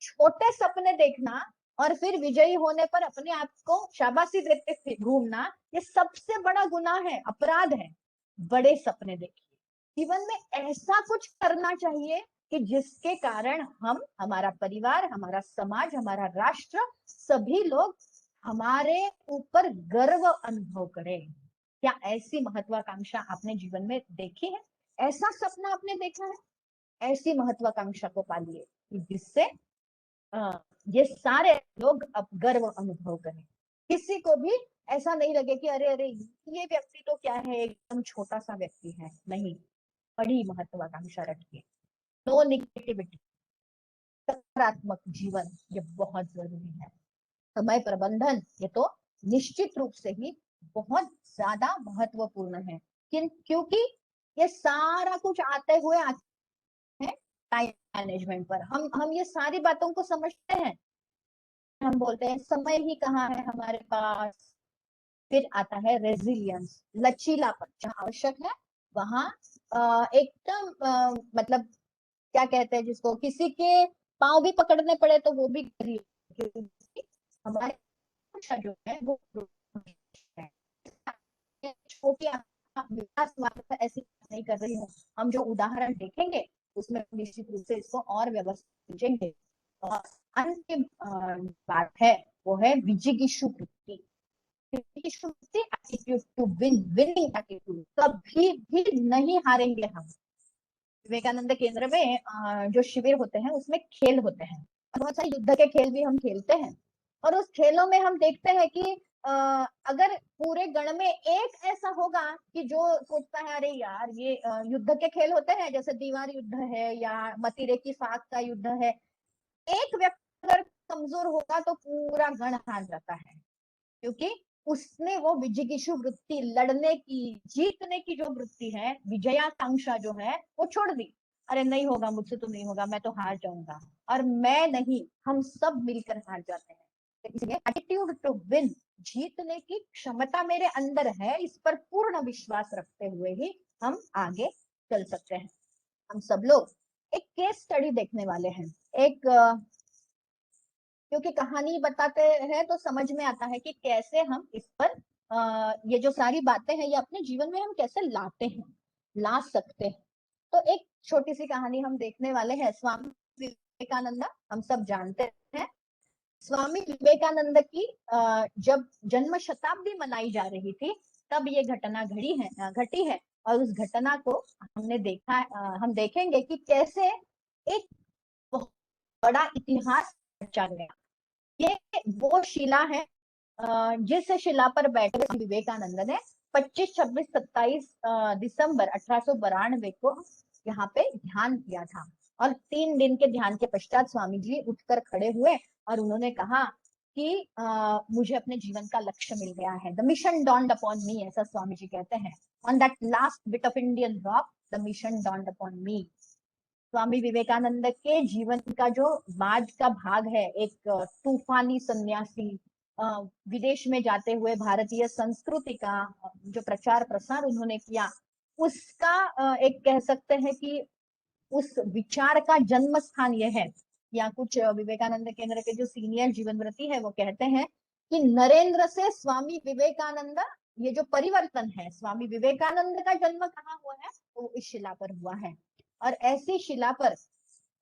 छोटे सपने देखना और फिर विजयी होने पर अपने आप को शाबाशी देते घूमना, ये सबसे बड़ा गुनाह है, अपराध है। बड़े सपने देखिए, जीवन में ऐसा कुछ करना चाहिए कि जिसके कारण हम, हमारा परिवार, हमारा समाज, हमारा राष्ट्र, सभी लोग हमारे ऊपर गर्व अनुभव करें। क्या ऐसी महत्वाकांक्षा आपने जीवन में देखी है? ऐसा सपना आपने देखा है? ऐसी महत्वाकांक्षा को पालिए जिससे ये सारे लोग अब गर्व अनुभव करें। किसी को भी ऐसा नहीं लगे कि अरे अरे ये व्यक्ति तो क्या है, एकदम छोटा सा व्यक्ति है। नहीं, बड़ी महत्वाकांक्षा रखिए। नो निगेटिविटी, सकारात्मक जीवन, ये बहुत जरूरी है। समय प्रबंधन ये तो निश्चित रूप से ही बहुत ज्यादा महत्वपूर्ण है, क्योंकि ये सारा कुछ आते हुए आते हैं टाइम मैनेजमेंट पर। हम ये सारी बातों को समझते हैं, हम बोलते हैं समय ही कहाँ है हमारे पास। फिर आता है रेजिलियंस, लचीलापन। जहाँ आवश्यक है वहां एकदम मतलब क्या कहते हैं जिसको, किसी के पांव भी पकड़ने पड़े तो वो भी करिए। हमारे जो है वो छोटी विकास ऐसी नहीं कर रही हूँ। हम जो उदाहरण देखेंगे उसमें निश्चित रूप से इसको और व्यवस्थित समझेंगे। और अंतिम बात है वो है विजिगीषु वृत्ति। Attitude to win, winning attitude. कभी भी नहीं हारेंगे हम। विवेकानंद केंद्र में जो शिविर होते हैं उसमें खेल होते हैं, बहुत सारे युद्ध के खेल भी हम खेलते हैं। और उस खेलों में हम देखते हैं कि अगर पूरे गण में एक ऐसा होगा कि जो सोचता है अरे यार ये युद्ध के खेल होते हैं जैसे दीवार युद्ध है या मतीरे की फाक का युद्ध है, एक व्यक्ति अगर कमजोर होगा तो पूरा गण हार जाता है, क्योंकि उसने वो विजिगीषु वृत्ति, लड़ने की, जीतने की जो वृत्ति है, विजयाकांक्षा जो है वो छोड़ दी। अरे नहीं होगा, मुझसे तो नहीं होगा, मैं तो हार जाऊंगा। और मैं नहीं, हम सब मिलकर हार जाते हैं। तो इसलिए एटीट्यूड टू विन, जीतने की क्षमता मेरे अंदर है, इस पर पूर्ण विश्वास रखते हुए ही हम आगे चल सकते हैं। हम सब लोग एक केस स्टडी देखने वाले हैं। एक क्योंकि कहानी बताते हैं तो समझ में आता है कि कैसे हम इस पर ये जो सारी बातें हैं ये अपने जीवन में हम कैसे ला सकते हैं। तो एक छोटी सी कहानी हम देखने वाले हैं। स्वामी विवेकानंद, हम सब जानते हैं, स्वामी विवेकानंद की जब जन्म शताब्दी मनाई जा रही थी तब ये घटना घटी है। और उस घटना को हमने देखा, हम देखेंगे कि कैसे एक बहुत बड़ा इतिहास रचा गया। ये वो शिला है जिस शिला पर बैठे विवेकानंद ने 25, 26, 27 दिसंबर 1892 को यहाँ पे ध्यान किया था। और 3 दिन के ध्यान के पश्चात स्वामी जी उठकर खड़े हुए और उन्होंने कहा कि मुझे अपने जीवन का लक्ष्य मिल गया है। The mission dawned upon me, ऐसा स्वामी जी कहते हैं। On that last bit of Indian rock the mission dawned upon me। Swami Vivekananda के जीवन का जो बाद का भाग है, एक तूफानी सन्यासी, विदेश में जाते हुए भारतीय संस्कृति का जो प्रचार प्रसार उन्होंने किया, उसका एक कह सकते हैं कि उस विचार का जन्म स्थान यह है। या कुछ विवेकानंद केंद्र के जो सीनियर जीवनव्रती है वो कहते हैं कि नरेंद्र से स्वामी विवेकानंद, ये जो परिवर्तन है, स्वामी विवेकानंद का जन्म कहाँ हुआ है, वो इस शिला पर हुआ है। और ऐसी शिला पर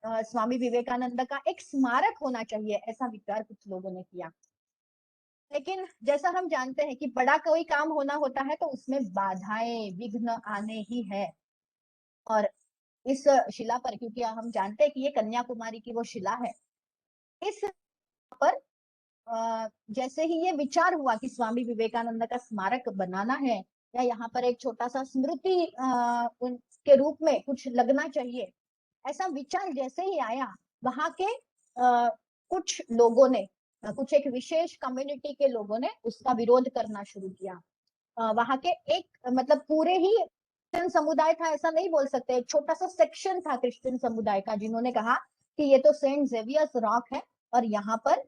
स्वामी विवेकानंद का एक स्मारक होना चाहिए, ऐसा विचार कुछ लोगों ने किया। लेकिन जैसा हम जानते हैं कि बड़ा कोई काम होना होता है तो उसमें बाधाएं, विघ्न आने ही है। और इस शिला पर, क्योंकि हम जानते हैं कि ये कन्याकुमारी की वो शिला है, इस पर जैसे ही ये विचार हुआ कि स्वामी विवेकानंद का स्मारक बनाना है या यहाँ पर एक छोटा सा स्मृति उनके रूप में कुछ लगना चाहिए, ऐसा विचार जैसे ही आया, वहां के कुछ लोगों ने कुछ एक विशेष कम्युनिटी के लोगों ने उसका विरोध करना शुरू किया। वहां के एक मतलब पूरे ही क्रिश्चियन समुदाय था ऐसा नहीं बोल सकते, एक छोटा सा सेक्शन था क्रिश्चियन समुदाय का, जिन्होंने कहा कि ये तो सेंट जेवियर्स रॉक है और यहाँ पर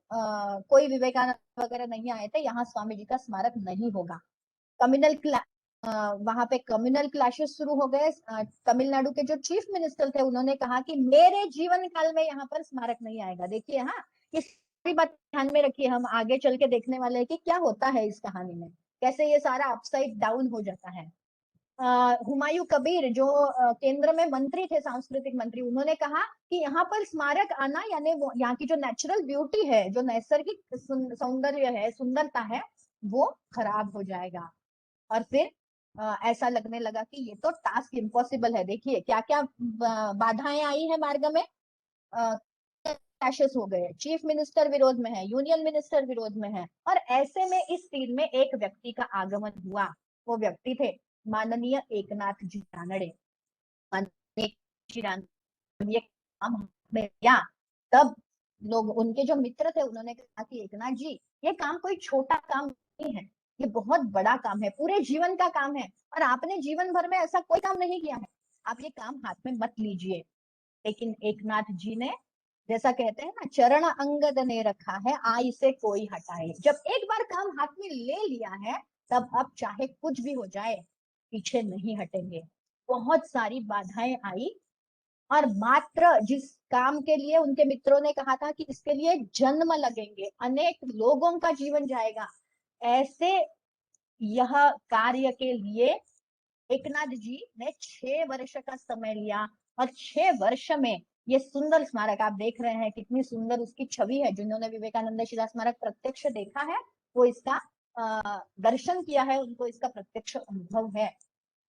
कोई विवेकानंद वगैरह नहीं आए थे, यहाँ स्वामी जी का स्मारक नहीं होगा। कम्युनल वहां पे कम्युनल क्लैशेस शुरू हो गए। तमिलनाडु के जो चीफ मिनिस्टर थे उन्होंने कहा कि मेरे जीवन काल में यहाँ पर स्मारक नहीं आएगा। देखिए, हाँ, ये सारी बात ध्यान में रखिए, हम आगे चल के देखने वाले हैं कि क्या होता है इस कहानी में, कैसे ये सारा अपसाइड डाउन हो जाता है। हुमायूं कबीर जो केंद्र में मंत्री थे, सांस्कृतिक मंत्री, उन्होंने कहा कि यहाँ पर स्मारक आना यानी यहाँ की जो नेचुरल ब्यूटी है, जो नैसर्गिक सौंदर्य है, सुंदरता है, वो खराब हो जाएगा। और फिर ऐसा लगने लगा कि ये तो टास्क इम्पॉसिबल है। देखिए क्या क्या बाधाएं आई है मार्ग में, क्लैशेस हो गए, चीफ मिनिस्टर विरोध में है, यूनियन मिनिस्टर विरोध में है, और ऐसे में इस तीर में एक व्यक्ति का आगमन हुआ। वो व्यक्ति थे माननीय एकनाथ जी रानड़े। ये काम में किया, तब लोग, उनके जो मित्र थे, उन्होंने कहा कि एकनाथ जी, ये काम कोई छोटा काम नहीं है, ये बहुत बड़ा काम है, पूरे जीवन का काम है, और आपने जीवन भर में ऐसा कोई काम नहीं किया है, आप ये काम हाथ में मत लीजिए। लेकिन एकनाथ जी ने, जैसा कहते हैं ना, चरण अंगद ने रखा है, आई से कोई हटाए। जब एक बार काम हाथ में ले लिया है, तब अब चाहे कुछ भी हो जाए, पीछे नहीं हटेंगे। बहुत सारी बाधाएं आई, और मात्र जिस काम के लिए उनके मित्रों ने कहा था कि इसके लिए जन्म लगेंगे, अनेक लोगों का जीवन जाएगा, ऐसे यह कार्य के लिए एकनाथ जी ने 6 वर्ष का समय लिया, और 6 वर्ष में ये सुंदर स्मारक आप देख रहे हैं, कितनी सुंदर उसकी छवि है। जिन्होंने विवेकानंद शिला स्मारक प्रत्यक्ष देखा है, वो इसका दर्शन किया है, उनको इसका प्रत्यक्ष अनुभव है।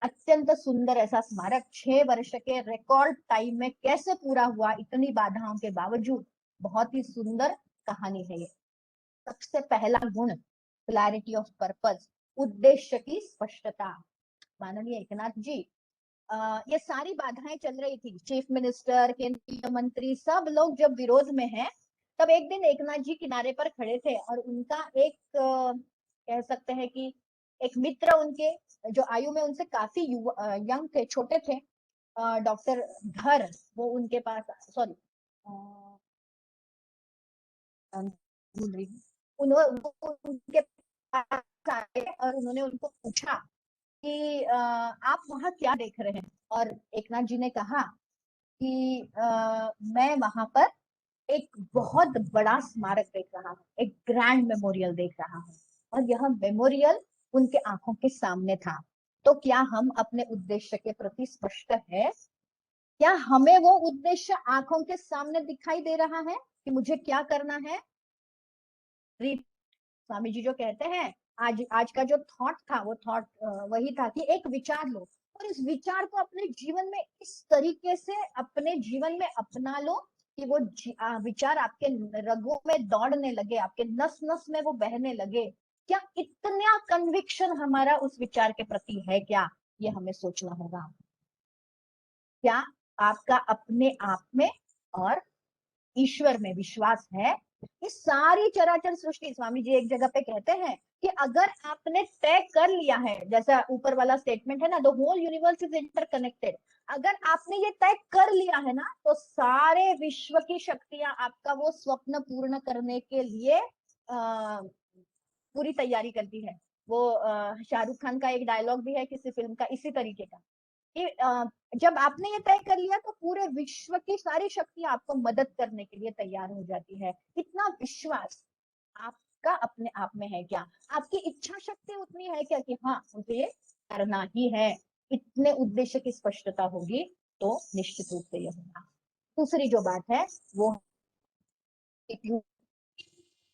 अत्यंत सुंदर ऐसा स्मारक 6 वर्ष के रिकॉर्ड टाइम में कैसे पूरा हुआ, इतनी बाधाओं के बावजूद। बहुत ही सुंदर कहानी है ये। सबसे पहला गुण, क्लैरिटी ऑफ पर्पस, उद्देश्य की स्पष्टता। माननीय एकनाथ जी, ये सारी बाधाएं चल रही थी, चीफ मिनिस्टर, केंद्रीय मंत्री, सब लोग जब विरोध में हैं, तब एक दिन एकनाथ जी किनारे पर खड़े थे, और उनका एक कह सकते हैं कि एक मित्र, उनके जो आयु में उनसे काफी यंग थे, छोटे थे, डॉक्टर धर, वो उनके पास, सॉरी उनके पास आए और उन्होंने उनको पूछा कि आप वहां क्या देख रहे हैं। और एकनाथ जी ने कहा कि मैं वहां पर एक बहुत बड़ा स्मारक देख रहा हूँ, एक ग्रैंड मेमोरियल देख रहा हूँ, और यह मेमोरियल उनके आंखों के सामने था। तो क्या हम अपने उद्देश्य के प्रति स्पष्ट है? क्या हमें वो उद्देश्य आंखों के सामने दिखाई दे रहा है कि मुझे क्या करना है? स्वामी जी जो कहते हैं, आज का जो थॉट था, वो थॉट वही था कि एक विचार लो, और इस विचार को अपने जीवन में इस तरीके से अपने जीवन में अपना लो कि वो विचार आपके रगों में दौड़ने लगे, आपके नस नस में वो बहने लगे। क्या इतना कन्विक्शन हमारा उस विचार के प्रति है क्या? ये हमें सोचना होगा। क्या आपका अपने आप में और ईश्वर में विश्वास है? इस सारी चराचर सृष्टि, स्वामी जी एक जगह पे कहते हैं कि अगर आपने तय कर लिया है, जैसा ऊपर वाला स्टेटमेंट है ना, the whole universe is interconnected, अगर आपने ये तय कर लिया है ना, तो सारे विश्व की शक्तियां आपका वो स्वप्न पूर्ण करने के लिए पूरी तैयारी करती है। वो शाहरुख खान का एक डायलॉग भी है किसी फिल्म का इसी तरीके का, कि जब आपने ये तय कर लिया तो पूरे विश्व की सारी शक्तियां आपको मदद करने के लिए तैयार हो जाती है। इतना विश्वास आपका अपने आप में है क्या? आपकी इच्छा शक्ति उतनी है क्या कि हाँ, मुझे ये करना ही है? इतने उद्देश्य की स्पष्टता होगी तो निश्चित रूप से ये होगा। दूसरी जो बात है वो,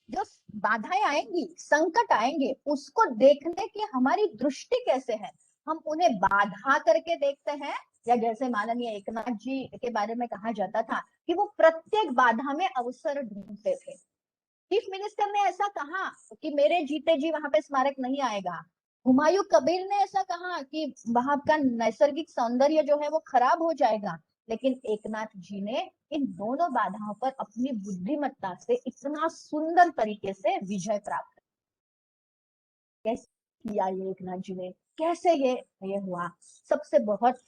जो बाधाएं आएंगी, संकट आएंगे, उसको देखने की हमारी दृष्टि कैसे है? हम उन्हें बाधा करके देखते हैं, या जैसे माननीय एकनाथ जी के बारे में कहा जाता था कि वो प्रत्येक बाधा में अवसर ढूंढते थे। चीफ मिनिस्टर ने ऐसा कहा कि मेरे जीते जी वहां पे स्मारक नहीं आएगा। हुमायूं कबीर ने ऐसा कहा कि वहां का नैसर्गिक सौंदर्य जो है वो खराब हो जाएगा। लेकिन एकनाथ जी ने इन दोनों बाधाओं पर अपनी बुद्धिमत्ता से इतना सुंदर तरीके से विजय प्राप्त कैसे किया ये एकनाथ जी ने, कैसे ये हुआ। सबसे बहुत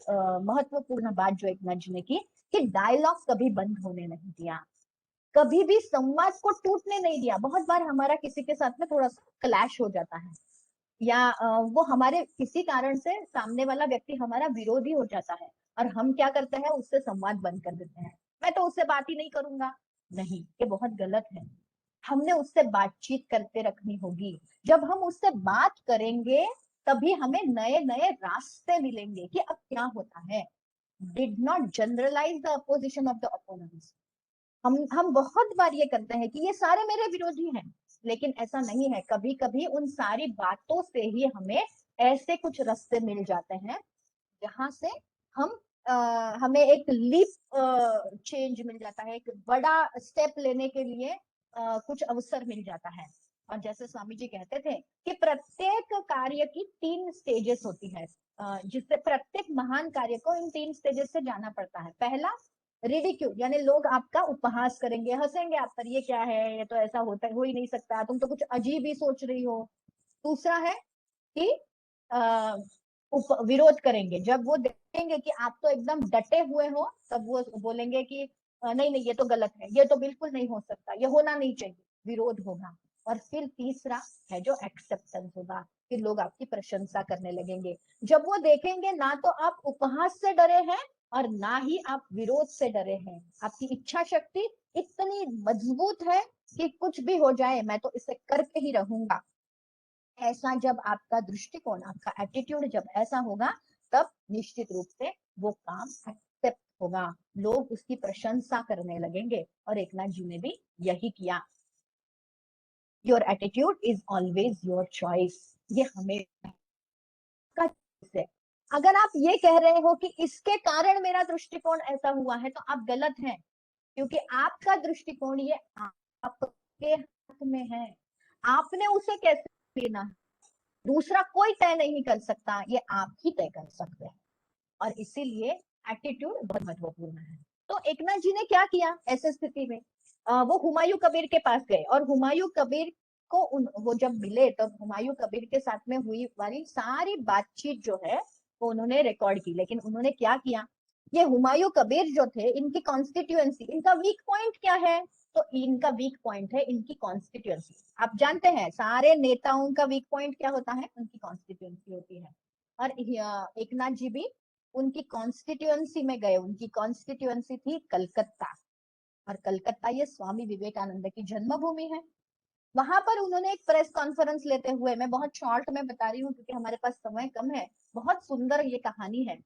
महत्वपूर्ण बात जो एकनाथ जी ने की कि डायलॉग कभी बंद होने नहीं दिया, कभी भी संवाद को टूटने नहीं दिया। बहुत बार हमारा किसी के साथ में थोड़ा सा क्लैश हो जाता है, या वो हमारे किसी कारण से सामने वाला व्यक्ति हमारा विरोधी हो जाता है और हम क्या करते हैं, उससे संवाद बंद कर देते हैं। मैं तो उससे बात ही नहीं करूंगा। नहीं, ये बहुत गलत है। हमने उससे बातचीत करते रखनी होगी। जब हम उससे बात करेंगे तभी हमें नए नए रास्ते मिलेंगे कि अब क्या होता है। Did not generalise the opposition of the opponents. हम बहुत बार ये करते हैं कि ये सारे मेरे विरोधी हैं, लेकिन ऐसा नहीं है। कभी कभी उन सारी बातों से ही हमें ऐसे कुछ रास्ते मिल जाते हैं जहां से हमें एक लीप चेंज मिल जाता है, एक बड़ा स्टेप लेने के लिए कुछ अवसर मिल जाता है। और जैसे स्वामी जी कहते थे कि प्रत्येक कार्य की 3 स्टेजेस होती है, जिससे प्रत्येक महान कार्य को इन 3 स्टेजेस से जाना पड़ता है। पहला रिडिक्यूल, यानी लोग आपका उपहास करेंगे, हंसेंगे आप पर, ये क्या है, ये तो ऐसा होता हो ही नहीं सकता, तुम तो कुछ अजीब ही सोच रही हो। दूसरा है कि विरोध करेंगे। जब वो देखेंगे कि आप तो एकदम डटे हुए हो, तब वो बोलेंगे कि नहीं नहीं, ये तो गलत है, ये तो बिल्कुल नहीं हो सकता, ये होना नहीं चाहिए, विरोध होगा। और फिर तीसरा है जो एक्सेप्टेंस होगा, फिर लोग आपकी प्रशंसा करने लगेंगे। जब वो देखेंगे ना तो आप उपहास से डरे हैं और ना ही आप विरोध से डरे हैं, आपकी इच्छा शक्ति इतनी मजबूत है कि कुछ भी हो जाए मैं तो इसे करके ही रहूंगा। ऐसा जब आपका दृष्टिकोण, आपका एटीट्यूड जब ऐसा होगा, तब निश्चित रूप से वो काम एक्सेप्ट होगा, लोग उसकी प्रशंसा करने लगेंगे। और एकनाथ जी ने भी यही किया। Your attitude is always your choice. ये हमें अगर आप ये कह रहे हो कि इसके कारण मेरा दृष्टिकोण ऐसा हुआ है, तो आप गलत हैं, क्योंकि आपका दृष्टिकोण ये आपके हाथ में है। आपने उसे कैसे लेना है दूसरा कोई तय नहीं कर सकता, ये आप ही तय कर सकते हैं। और इसीलिए एटीट्यूड बहुत महत्वपूर्ण है। तो एकनाथ जी ने क्या किया ऐसे स्थिति में, वो हुमायूं कबीर के पास गए और हुमायूं कबीर को वो जब मिले तब हुमायूं कबीर के साथ में हुई वाली सारी बातचीत जो है वो उन्होंने रिकॉर्ड की। लेकिन उन्होंने क्या किया, ये हुमायूं कबीर जो थे, इनकी कॉन्स्टिट्यूएंसी, इनका वीक पॉइंट क्या है, तो इनका वीक पॉइंट है इनकी कॉन्स्टिट्यूएंसी। आप जानते हैं सारे नेताओं का वीक पॉइंट क्या होता है, उनकी कॉन्स्टिट्यूएंसी होती है। और एकनाथ जी भी उनकी कॉन्स्टिट्यूएंसी में गए। उनकी कॉन्स्टिट्यूएंसी थी कलकत्ता, और कलकत्ता ये स्वामी विवेकानंद की जन्मभूमि है। वहां पर उन्होंने एक प्रेस कॉन्फ्रेंस लेते हुए, मैं बहुत शॉर्ट में बता रही हूँ क्योंकि हमारे पास समय कम है, बहुत सुंदर ये कहानी है।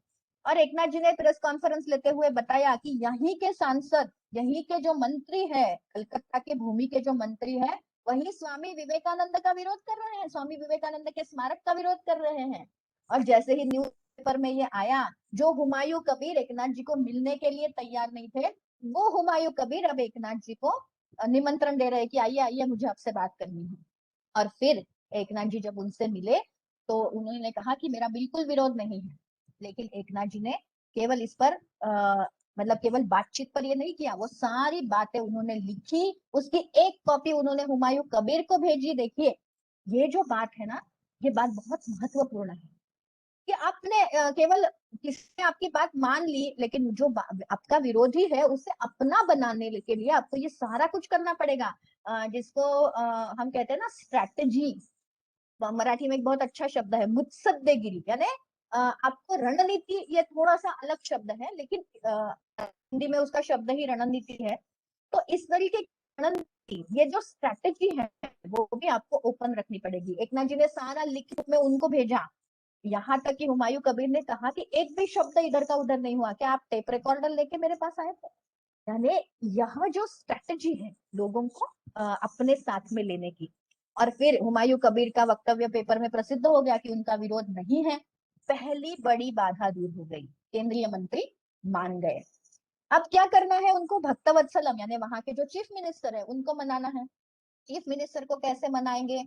और एकनाथ जी ने प्रेस कॉन्फ्रेंस लेते हुए बताया कि यहीं के सांसद, यहीं के जो मंत्री है, कलकत्ता के भूमि के जो मंत्री है, वही स्वामी विवेकानंद का विरोध कर रहे हैं, स्वामी विवेकानंद के स्मारक का विरोध कर रहे हैं। और जैसे ही न्यूज पेपर में ये आया, जो हुमायूं कबीर एकनाथ जी को मिलने के लिए तैयार नहीं थे, वो हुमायूं कबीर अब एकनाथ जी को निमंत्रण दे रहे कि आइए आइए, मुझे आपसे बात करनी है। और फिर एकनाथ जी जब उनसे मिले तो उन्होंने कहा कि मेरा बिल्कुल विरोध नहीं है। लेकिन एकनाथ जी ने केवल इस पर मतलब केवल बातचीत पर ये नहीं किया, वो सारी बातें उन्होंने लिखी, उसकी एक कॉपी उन्होंने हुमायूं कबीर को भेजी। देखिए ये जो बात है ना, ये बात बहुत महत्वपूर्ण है कि आपने केवल किसने आपकी बात मान ली, लेकिन जो आपका विरोधी है उसे अपना बनाने के लिए आपको ये सारा कुछ करना पड़ेगा, जिसको हम कहते हैं ना स्ट्रैटेजी। मराठी में एक बहुत अच्छा शब्द है मुत्सद्देगिरी, यानी आपको रणनीति, ये थोड़ा सा अलग शब्द है लेकिन हिंदी में उसका शब्द ही रणनीति है। तो इस तरीके की रणनीति, ये जो स्ट्रैटेजी है वो भी आपको ओपन रखनी पड़ेगी। एकनाथ जी ने सारा लिखित में उनको भेजा, यहाँ तक कि हुमायूं कबीर ने कहा कि एक भी शब्द इधर का उधर नहीं हुआ, क्या आप टेप रिकॉर्डर लेके मेरे पास आए थे। यानी यह जो स्ट्रैटेजी है लोगों को अपने साथ में लेने की। और फिर हुमायूं कबीर का वक्तव्य पेपर में प्रसिद्ध हो गया कि उनका विरोध नहीं है। पहली बड़ी बाधा दूर हो गई, केंद्रीय मंत्री मान गए। अब क्या करना है उनको, भक्तवत्सलम यानी वहां के जो चीफ मिनिस्टर है उनको मनाना है। चीफ मिनिस्टर को कैसे मनाएंगे,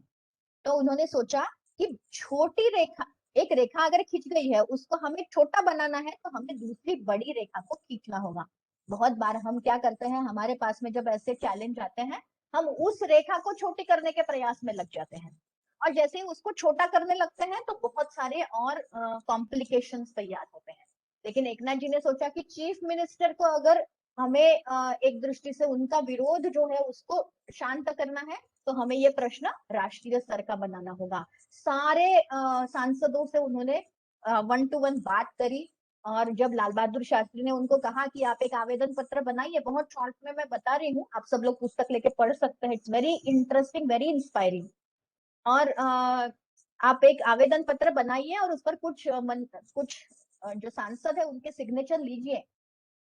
तो उन्होंने सोचा कि छोटी रेखा, एक रेखा अगर खींच गई है उसको हमें छोटा बनाना है तो हमें दूसरी बड़ी रेखा को खींचना होगा। बहुत बार हम क्या करते हैं, हमारे पास में जब ऐसे चैलेंज आते हैं हम उस रेखा को छोटी करने के प्रयास में लग जाते हैं, और जैसे ही उसको छोटा करने लगते हैं तो बहुत सारे और कॉम्प्लिकेशंस तैयार होते हैं। लेकिन एकनाथ जी ने सोचा कि चीफ मिनिस्टर को अगर हमें एक दृष्टि से उनका विरोध जो है उसको शांत करना है तो हमें ये प्रश्न राष्ट्रीय स्तर का बनाना होगा। सारे सांसदों से उन्होंने 1 to 1 बात करी, और जब लाल बहादुर शास्त्री ने उनको कहा कि आप एक आवेदन पत्र बनाइए, बहुत शॉर्ट में मैं बता रही हूँ, आप सब लोग पुस्तक लेके पढ़ सकते हैं, it's very interesting, very inspiring. और आप एक आवेदन पत्र बनाइए और उस पर कुछ जो सांसद है उनके सिग्नेचर लीजिए।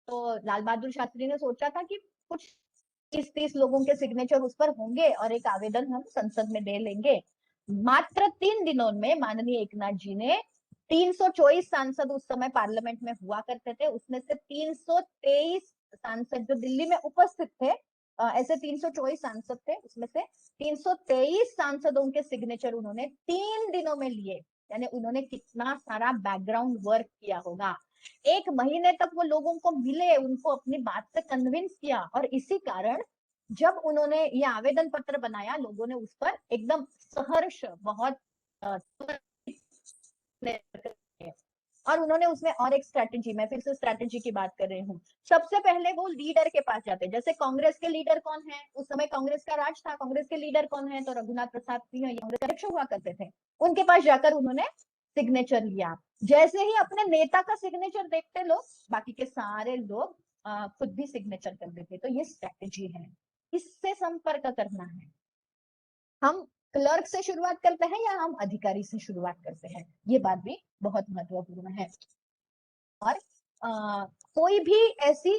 तो लाल बहादुर शास्त्री ने सोचा था कि कुछ 30 लोगों के सिग्नेचर उस पर होंगे और एक आवेदन हम संसद में दे लेंगे। मात्र 3 दिनों में माननीय एकनाथ जी ने 324 सांसद उस समय पार्लियामेंट में हुआ करते थे, उसमें से 323 सांसद जो दिल्ली में उपस्थित थे, ऐसे 324 सांसद थे, उसमें से 323 सांसदों के सिग्नेचर उन्होंने 3 दिनों में लिए। यानी उन्होंने कितना सारा बैकग्राउंड वर्क किया होगा। 1 महीने तक वो लोगों को मिले, उनको अपनी बात से कन्विंस किया, और इसी कारण जब उन्होंने ये आवेदन पत्र बनाया लोगों ने उस पर एकदम सहर्ष बहुत और उन्होंने उसमें और एक स्ट्रैटेजी, मैं फिर से स्ट्रैटेजी की बात कर रही हूँ, सबसे पहले वो लीडर के पास जाते। जैसे कांग्रेस के लीडर कौन है, उस समय कांग्रेस का राज था, कांग्रेस के लीडर कौन है, तो रघुनाथ प्रसाद सिंह कांग्रेस के अध्यक्ष हुआ करते थे, उनके पास जाकर उन्होंने सिग्नेचर लिया। जैसे ही अपने नेता का सिग्नेचर देखते लोग, बाकी के सारे लोग खुद भी सिग्नेचर कर देते। तो ये स्ट्रैटेजी है, इससे संपर्क करना है। हम क्लर्क से शुरुआत करते हैं या हम अधिकारी से शुरुआत करते हैं, ये बात भी बहुत महत्वपूर्ण है। और कोई भी ऐसी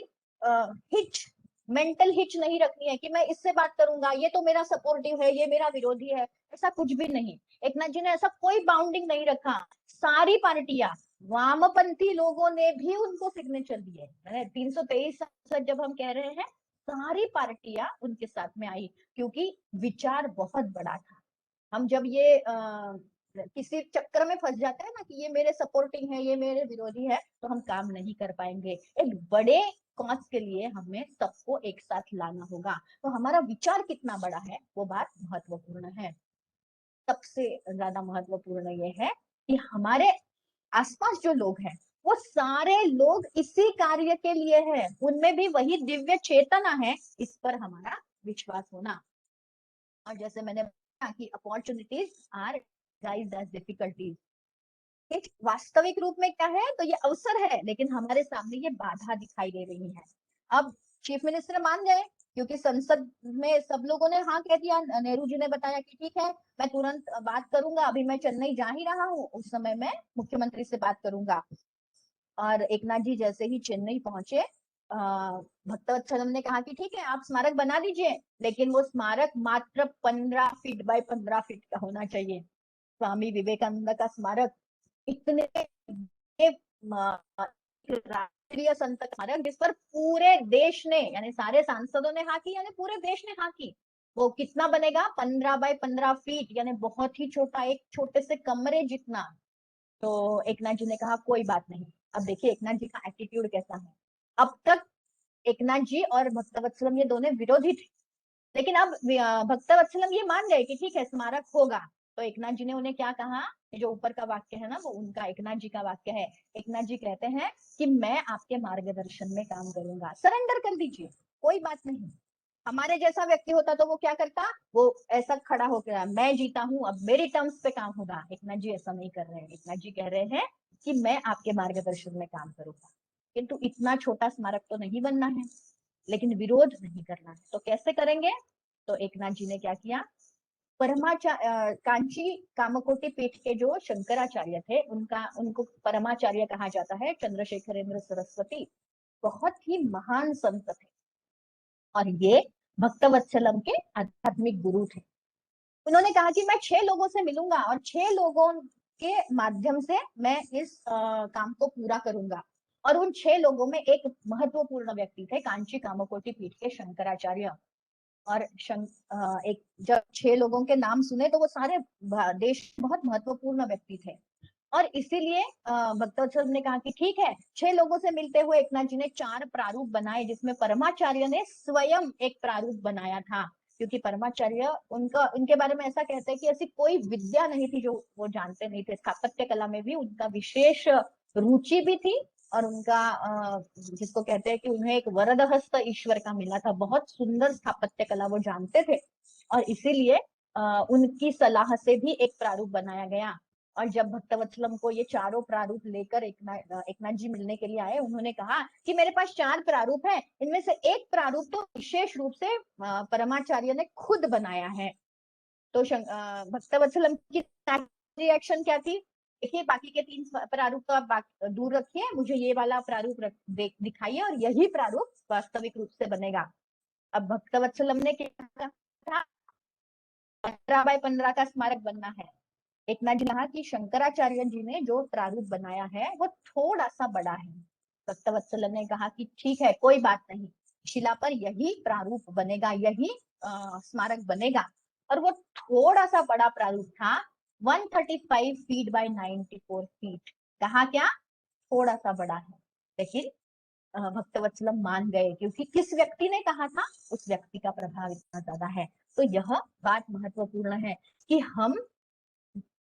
मेंटल हिच नहीं रखनी है कि मैं इससे बात करूंगा, ये तो मेरा सपोर्टिव है, ये मेरा विरोधी है, ऐसा कुछ भी नहीं। एकनाथ जी ने ऐसा कोई बाउंडिंग नहीं रखा। सारी पार्टियां, वामपंथी लोगों ने भी उनको सिग्नेचर दिए। 323 सांसद जब हम कह रहे हैं, सारी पार्टियां उनके साथ में आई, क्योंकि विचार बहुत बड़ा था। हम जब ये किसी चक्कर में फंस जाते हैं ना कि ये मेरे सपोर्टिंग है, ये मेरे विरोधी है, तो हम काम नहीं कर पाएंगे। एक बड़े कॉज के लिए हमें सबको एक साथ लाना होगा। तो हमारा विचार कितना बड़ा है वो बात महत्वपूर्ण है। सबसे ज्यादा महत्वपूर्ण ये है कि हमारे आसपास जो लोग हैं वो सारे लोग इसी कार्य के लिए हैं, उनमें भी वही दिव्य चेतना है, इस पर हमारा विश्वास होना। और जैसे मैंने बताया कि opportunities are rise as difficulties, वास्तविक रूप में क्या है, तो ये अवसर है, लेकिन हमारे सामने ये बाधा दिखाई दे रही है। अब चीफ मिनिस्टर मान गए, क्योंकि संसद में सब लोगों ने हाँ कह दिया। नेहरू जी ने बताया कि ठीक है, मैं तुरंत बात करूंगा, अभी मैं चेन्नई जा ही रहा हूँ, उस समय मैं मुख्यमंत्री से बात करूंगा। और एकनाथ जी जैसे ही चेन्नई पहुंचे, भक्तवत्सलम ने कहा कि ठीक है, आप स्मारक बना दीजिए, लेकिन वो स्मारक मात्र 15 फीट बाय 15 फीट का होना चाहिए। स्वामी विवेकानंद का स्मारक इतने राष्ट्रीय संत स्मारक, जिस पर पूरे देश ने, यानी सारे सांसदों ने हाँ की, यानी पूरे देश ने हाँ की, वो कितना बनेगा, 15 बाय 15 फीट, यानी बहुत ही छोटा, एक छोटे से कमरे जितना। तो एकनाथ जी ने कहा कोई बात नहीं। अब देखिए एकनाथ जी का एटीट्यूड कैसा है। अब तक एकनाथ जी और भक्तवत्सलम ये दोनों विरोधी थे, लेकिन अब भक्तवत्सलम ये मान गए कि ठीक है स्मारक होगा। तो एकनाथ जी ने उन्हें क्या कहा, जो ऊपर का वाक्य है ना, वो उनका एकनाथ जी का वाक्य है। एकनाथ जी कहते हैं कि मैं आपके मार्गदर्शन में काम करूंगा, सरेंडर कर दीजिए, कोई बात नहीं। हमारे जैसा व्यक्ति होता तो वो क्या करता, वो ऐसा खड़ा होकर मैं जीता हूं, अब मेरी टर्म्स पे काम होगा। एकनाथ जी ऐसा नहीं कर रहे हैं। एकनाथ जी कह रहे हैं कि मैं आपके मार्गदर्शन में काम करूंगा, किंतु इतना छोटा स्मारक तो नहीं बनना है, लेकिन विरोध नहीं करना है। तो कैसे करेंगे, तो एकनाथ जी ने क्या किया, कांची कामकोटि पीठ के जो शंकराचार्य थे, उनको परमाचार्य कहा जाता है, चंद्रशेखरेंद्र सरस्वती, बहुत ही महान संत थे, और ये भक्तवत्सलम के आध्यात्मिक गुरु थे। उन्होंने कहा कि मैं 6 लोगों से मिलूंगा और 6 लोगों के माध्यम से मैं इस काम को पूरा करूंगा। और उन 6 लोगों में एक महत्वपूर्ण व्यक्ति थे कांची कामकोटि पीठ के शंकराचार्य। और एक जब 6 लोगों के नाम सुने तो वो सारे देश बहुत महत्वपूर्ण व्यक्ति थे। और इसीलिए भक्तवत्सल ने कहा कि ठीक है, 6 लोगों से मिलते हुए एकनाथ जी ने 4 प्रारूप बनाए, जिसमें परमाचार्य ने स्वयं एक प्रारूप बनाया था, क्योंकि परमाचार्य उनके बारे में ऐसा कहते हैं कि ऐसी कोई विद्या नहीं थी जो वो जानते नहीं थे। स्थापत्य कला में भी उनका विशेष रुचि भी थी, और उनका जिसको कहते हैं कि उन्हें एक वरदहस्त ईश्वर का मिला था, बहुत सुंदर स्थापत्य कला वो जानते थे, और इसीलिए उनकी सलाह से भी एक प्रारूप बनाया गया। और जब भक्तवत्सलम को ये चारों प्रारूप लेकर एकनाथ जी मिलने के लिए आए, उन्होंने कहा कि मेरे पास 4 प्रारूप हैं, इनमें से एक प्रारूप तो विशेष रूप से परमाचार्य ने खुद बनाया है। तो भक्तवत्सलम की रिएक्शन क्या थी? देखिए, बाकी के 3 प्रारूप तो आप दूर रखिए, मुझे ये वाला प्रारूप दिखाइए और यही प्रारूप वास्तविक रूप से बनेगा। अब भक्तवत्सलम ने क्या कहा? 15x15 का स्मारक बनना है। एकनाथ जी ने कहा कि शंकराचार्य जी ने जो प्रारूप बनाया है वो थोड़ा सा बड़ा है। भक्तवत्सल ने कहा कि ठीक है, कोई बात नहीं, शिला पर यही प्रारूप बनेगा, यही स्मारक बनेगा। और वो थोड़ा सा बड़ा प्रारूप था, 135 फीट बाय 94 फीट। कहा क्या? थोड़ा सा बड़ा है। लेकिन भक्तवत्सलम मान गए, क्योंकि किस व्यक्ति ने कहा था, उस व्यक्ति का प्रभाव इतना ज्यादा है। तो यह बात महत्वपूर्ण है कि हम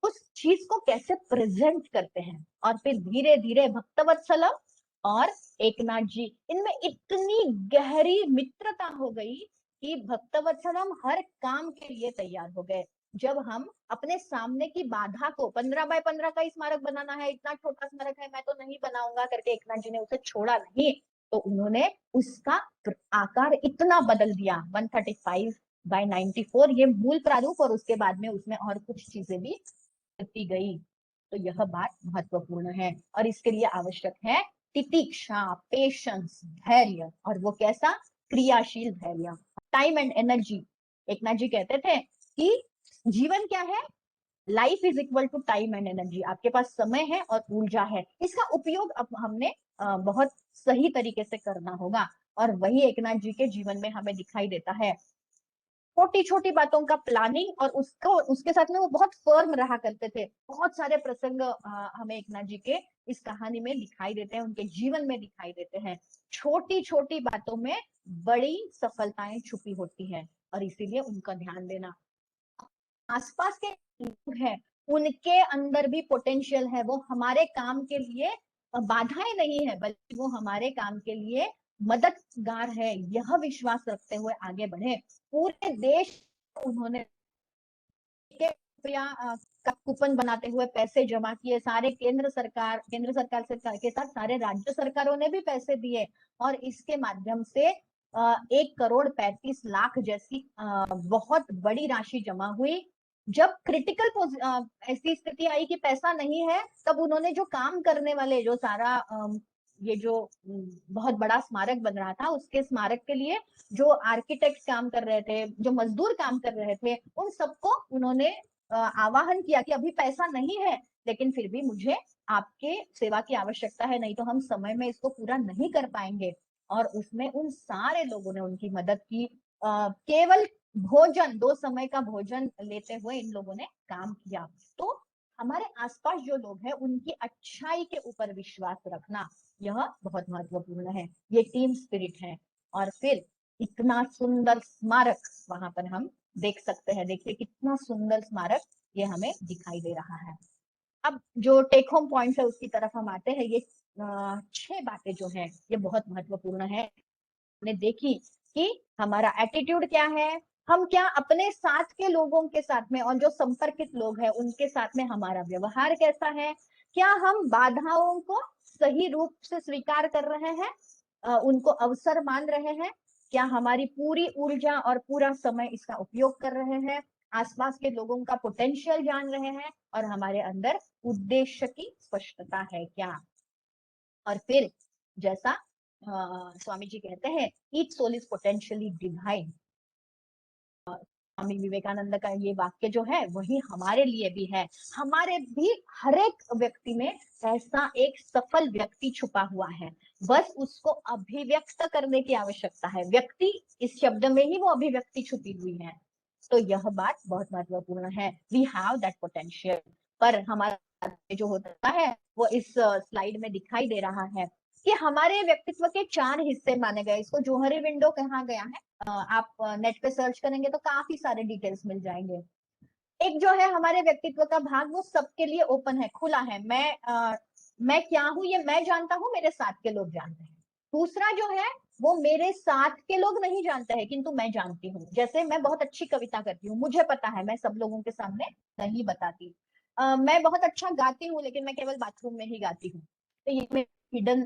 उस चीज को कैसे प्रेजेंट करते हैं। और फिर धीरे धीरे भक्तवत्सलम और एकनाथ जी, इनमें इतनी गहरी मित्रता हो गई कि भक्तवत्सलम हर काम के लिए तैयार हो गए। जब हम अपने सामने की बाधा को, 15x15 का स्मारक बनाना है, इतना छोटा स्मारक है, मैं तो नहीं बनाऊंगा करके एकनाथ जी ने उसे छोड़ा नहीं, तो उन्होंने उसका आकार इतना बदल दिया। 135x94 ये मूल प्रारूप, और उसके बाद में उसमें और कुछ चीजें भी करती गई। तो यह बात महत्वपूर्ण है, और इसके लिए आवश्यक है तितिक्षा, पेशेंस, धैर्य। और वो कैसा? क्रियाशील धैर्य, time and energy. Eknath ji कहते थे कि जीवन क्या है? Life is equal to time and energy. आपके पास समय है और ऊर्जा है, इसका उपयोग अब हमने बहुत सही तरीके से करना होगा। और वही एकनाथ जी के जीवन में हमें दिखाई देता है। छोटी छोटी बातों का प्लानिंग, और उसके साथ में वो बहुत फर्म रहा करते थे। बहुत सारे प्रसंग हमें एकनाथ जी के इस कहानी में दिखाई देते हैं, उनके जीवन में दिखाई देते हैं। छोटी छोटी बातों में बड़ी सफलताएं छुपी होती हैं, और इसीलिए उनका ध्यान देना। आसपास के लोग हैं, उनके अंदर भी पोटेंशियल है, वो हमारे काम के लिए बाधाएं नहीं है, बल्कि वो हमारे काम के लिए मददगार है। यह विश्वास रखते हुए आगे बढ़े। पूरे देश उन्होंने का कूपन बनाते हुए पैसे जमा किए। सारे केंद्र सरकार से के साथ सारे राज्य सरकारों ने भी पैसे दिए, और इसके माध्यम से 1,35,00,000 जैसी बहुत बड़ी राशि जमा हुई। जब क्रिटिकल ऐसी स्थिति आई कि पैसा नहीं है, तब उन्होंने जो काम करने वाले, जो सारा ये जो बहुत बड़ा स्मारक बन रहा था, उसके स्मारक के लिए जो आर्किटेक्ट काम कर रहे थे, जो मजदूर काम कर रहे थे, उन सबको उन्होंने आवाहन किया कि अभी पैसा नहीं है, लेकिन फिर भी मुझे आपके सेवा की आवश्यकता है, नहीं तो हम समय में इसको पूरा नहीं कर पाएंगे। और उसमें उन सारे लोगों ने उनकी मदद की। केवल भोजन, 2 समय का भोजन लेते हुए इन लोगों ने काम किया। तो हमारे आसपास जो लोग हैं, उनकी अच्छाई के ऊपर विश्वास रखना, यह बहुत महत्वपूर्ण है। ये टीम स्पिरिट है। और फिर इतना सुंदर स्मारक वहां पर हम देख सकते हैं। देखिए कितना सुंदर स्मारक ये हमें दिखाई दे रहा है। अब जो टेक होम पॉइंट्स है उसकी तरफ हम आते हैं। ये 6 बातें जो है ये बहुत महत्वपूर्ण है। हमने देखी कि हमारा एटीट्यूड क्या है, हम क्या अपने साथ के लोगों के साथ में और जो संपर्कित लोग हैं उनके साथ में हमारा व्यवहार कैसा है, क्या हम बाधाओं को सही रूप से स्वीकार कर रहे हैं, उनको अवसर मान रहे हैं, क्या हमारी पूरी ऊर्जा और पूरा समय इसका उपयोग कर रहे हैं, आसपास के लोगों का पोटेंशियल जान रहे हैं, और हमारे अंदर उद्देश्य की स्पष्टता है क्या। और फिर जैसा स्वामी जी कहते हैं, each soul is potentially divine. Swami Vivekananda का ये वाक्य जो है वही हमारे लिए भी है। हमारे भी हर एक व्यक्ति में ऐसा एक सफल व्यक्ति छुपा हुआ है, बस उसको अभिव्यक्त करने की आवश्यकता है। व्यक्ति इस शब्द में ही वो अभिव्यक्ति छुपी हुई है। तो यह बात बहुत महत्वपूर्ण है। We have that potential. पर हमारा जो होता है वो इस स्लाइड में दिखाई दे रहा है कि हमारे व्यक्तित्व के 4 हिस्से माने गए। इसको जौहरी विंडो कहा गया है। आप नेट पे सर्च करेंगे तो काफी सारे डिटेल्स मिल जाएंगे। एक जो है हमारे व्यक्तित्व का भाग, वो सबके लिए ओपन है, खुला है। मैं क्या हूं ये मैं जानता हूं, मेरे साथ के लोग जानते हैं। दूसरा जो है वो मेरे साथ के लोग नहीं जानते हैं किंतु मैं जानती हूँ। जैसे मैं बहुत अच्छी कविता करती हूँ, मुझे पता है, मैं सब लोगों के सामने नहीं बताती। मैं बहुत अच्छा गाती हूँ लेकिन मैं केवल बाथरूम में ही गाती हूँ। तो ये मेरी हिडन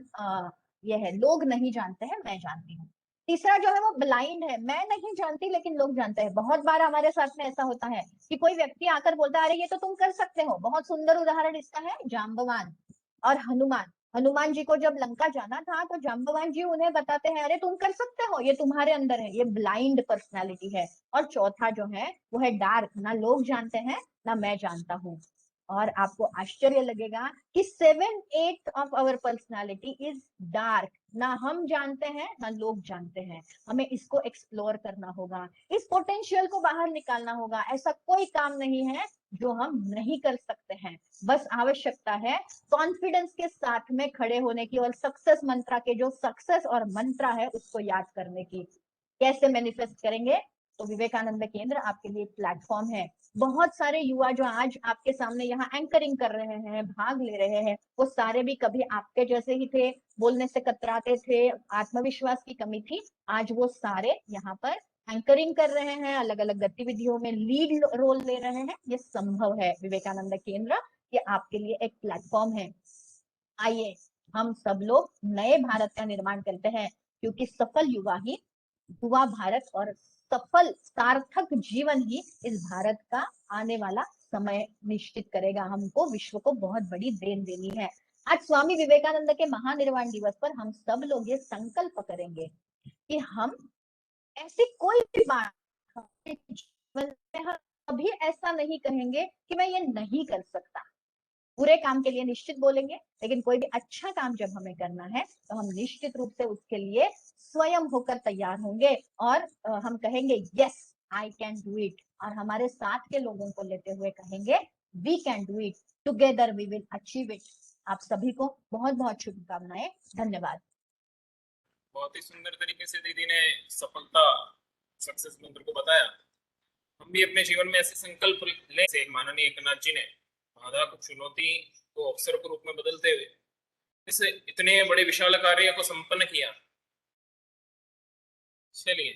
ये है, लोग नहीं जानते हैं, मैं जानती हूँ। तीसरा जो है वो ब्लाइंड है, मैं नहीं जानती लेकिन लोग जानते हैं। बहुत बार हमारे साथ में ऐसा होता है कि कोई व्यक्ति आकर बोलता है अरे ये तो तुम कर सकते हो। बहुत सुंदर उदाहरण इसका है जाम्बवान और हनुमान। हनुमान जी को जब लंका जाना था तो जाम्बवान जी उन्हें बताते हैं अरे तुम कर सकते हो, ये तुम्हारे अंदर है। ये ब्लाइंड पर्सनालिटी है। और चौथा जो है वो है डार्क, ना लोग जानते हैं ना मैं जानता हूँ। और आपको आश्चर्य लगेगा कि 7/8 of our personality is dark. ना हम जानते हैं ना लोग जानते हैं। हमें इसको एक्सप्लोर करना होगा, इस पोटेंशियल को बाहर निकालना होगा। ऐसा कोई काम नहीं है जो हम नहीं कर सकते हैं। बस आवश्यकता है कॉन्फिडेंस के साथ में खड़े होने की और सक्सेस मंत्रा के जो सक्सेस और मंत्रा है उसको याद करने की। कैसे मैनिफेस्ट करेंगे? तो विवेकानंद केंद्र आपके लिए प्लेटफॉर्म है। बहुत सारे युवा जो आज आपके सामने यहाँ एंकरिंग कर रहे हैं, भाग ले रहे हैं, वो सारे भी कभी आपके जैसे ही थे, बोलने से कतराते थे, आत्मविश्वास की कमी थी। आज वो सारे यहाँ पर एंकरिंग कर रहे हैं, अलग अलग गतिविधियों में लीड रोल ले रहे हैं। ये संभव है। विवेकानंद केंद्र ये आपके लिए एक प्लेटफॉर्म है। आइए हम सब लोग नए भारत का निर्माण करते हैं, क्योंकि सफल युवा भारत और सफल सार्थक जीवन ही इस भारत का आने वाला समय निश्चित करेगा। हमको विश्व को बहुत बड़ी देन देनी है। आज स्वामी विवेकानंद के महानिर्वाण दिवस पर हम सब लोग ये संकल्प करेंगे कि हम ऐसी कोई भी बात जीवन में हम कभी ऐसा नहीं कहेंगे कि मैं ये नहीं कर सकता। बुरे काम के लिए निश्चित बोलेंगे, लेकिन कोई भी अच्छा काम जब हमें करना है तो हम निश्चित रूप से उसके लिए स्वयं होकर तैयार होंगे और हम कहेंगे yes I can do it. और हमारे साथ के लोगों को लेते हुए कहेंगे we can do it, together we will achieve it. आप सभी को बहुत बहुत शुभकामनाएं। धन्यवाद। बहुत ही सुंदर तरीके से दीदी ने सफलता सक्सेस मंत्र को बताया। हम भी अपने जीवन में ऐसे संकल्प लें से माननीय एकनाथ जी ने बाधा को चुनौती को अवसर के रूप में बदलते हुए इस इतने बड़े विशाल कार्य को संपन्न किया। चलिए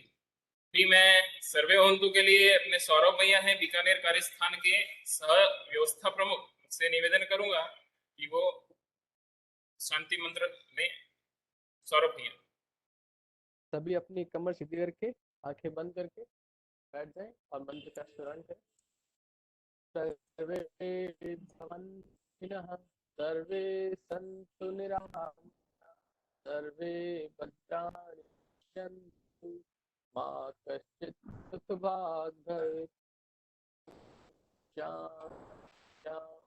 भी मैं सर्वे होंतु के लिए अपने सौरभ भैया हैं बीकानेर कार्यस्थान के सह व्यवस्था प्रमुख से निवेदन करूंगा कि वो शांति मंत्र लें। सौरभ भैया। सभी अपनी कमर सीधी करके आंखें बंद करके बैठ जाएं और मंत्र का स्मरण करें। सर्वे भवन्तिनः सर्वे सन्तु निरामयाः सर्वे भद्राणि पश्यन्तु मा कश्चित् दुःखभाग् भवेत्। शान्ति शान्ति।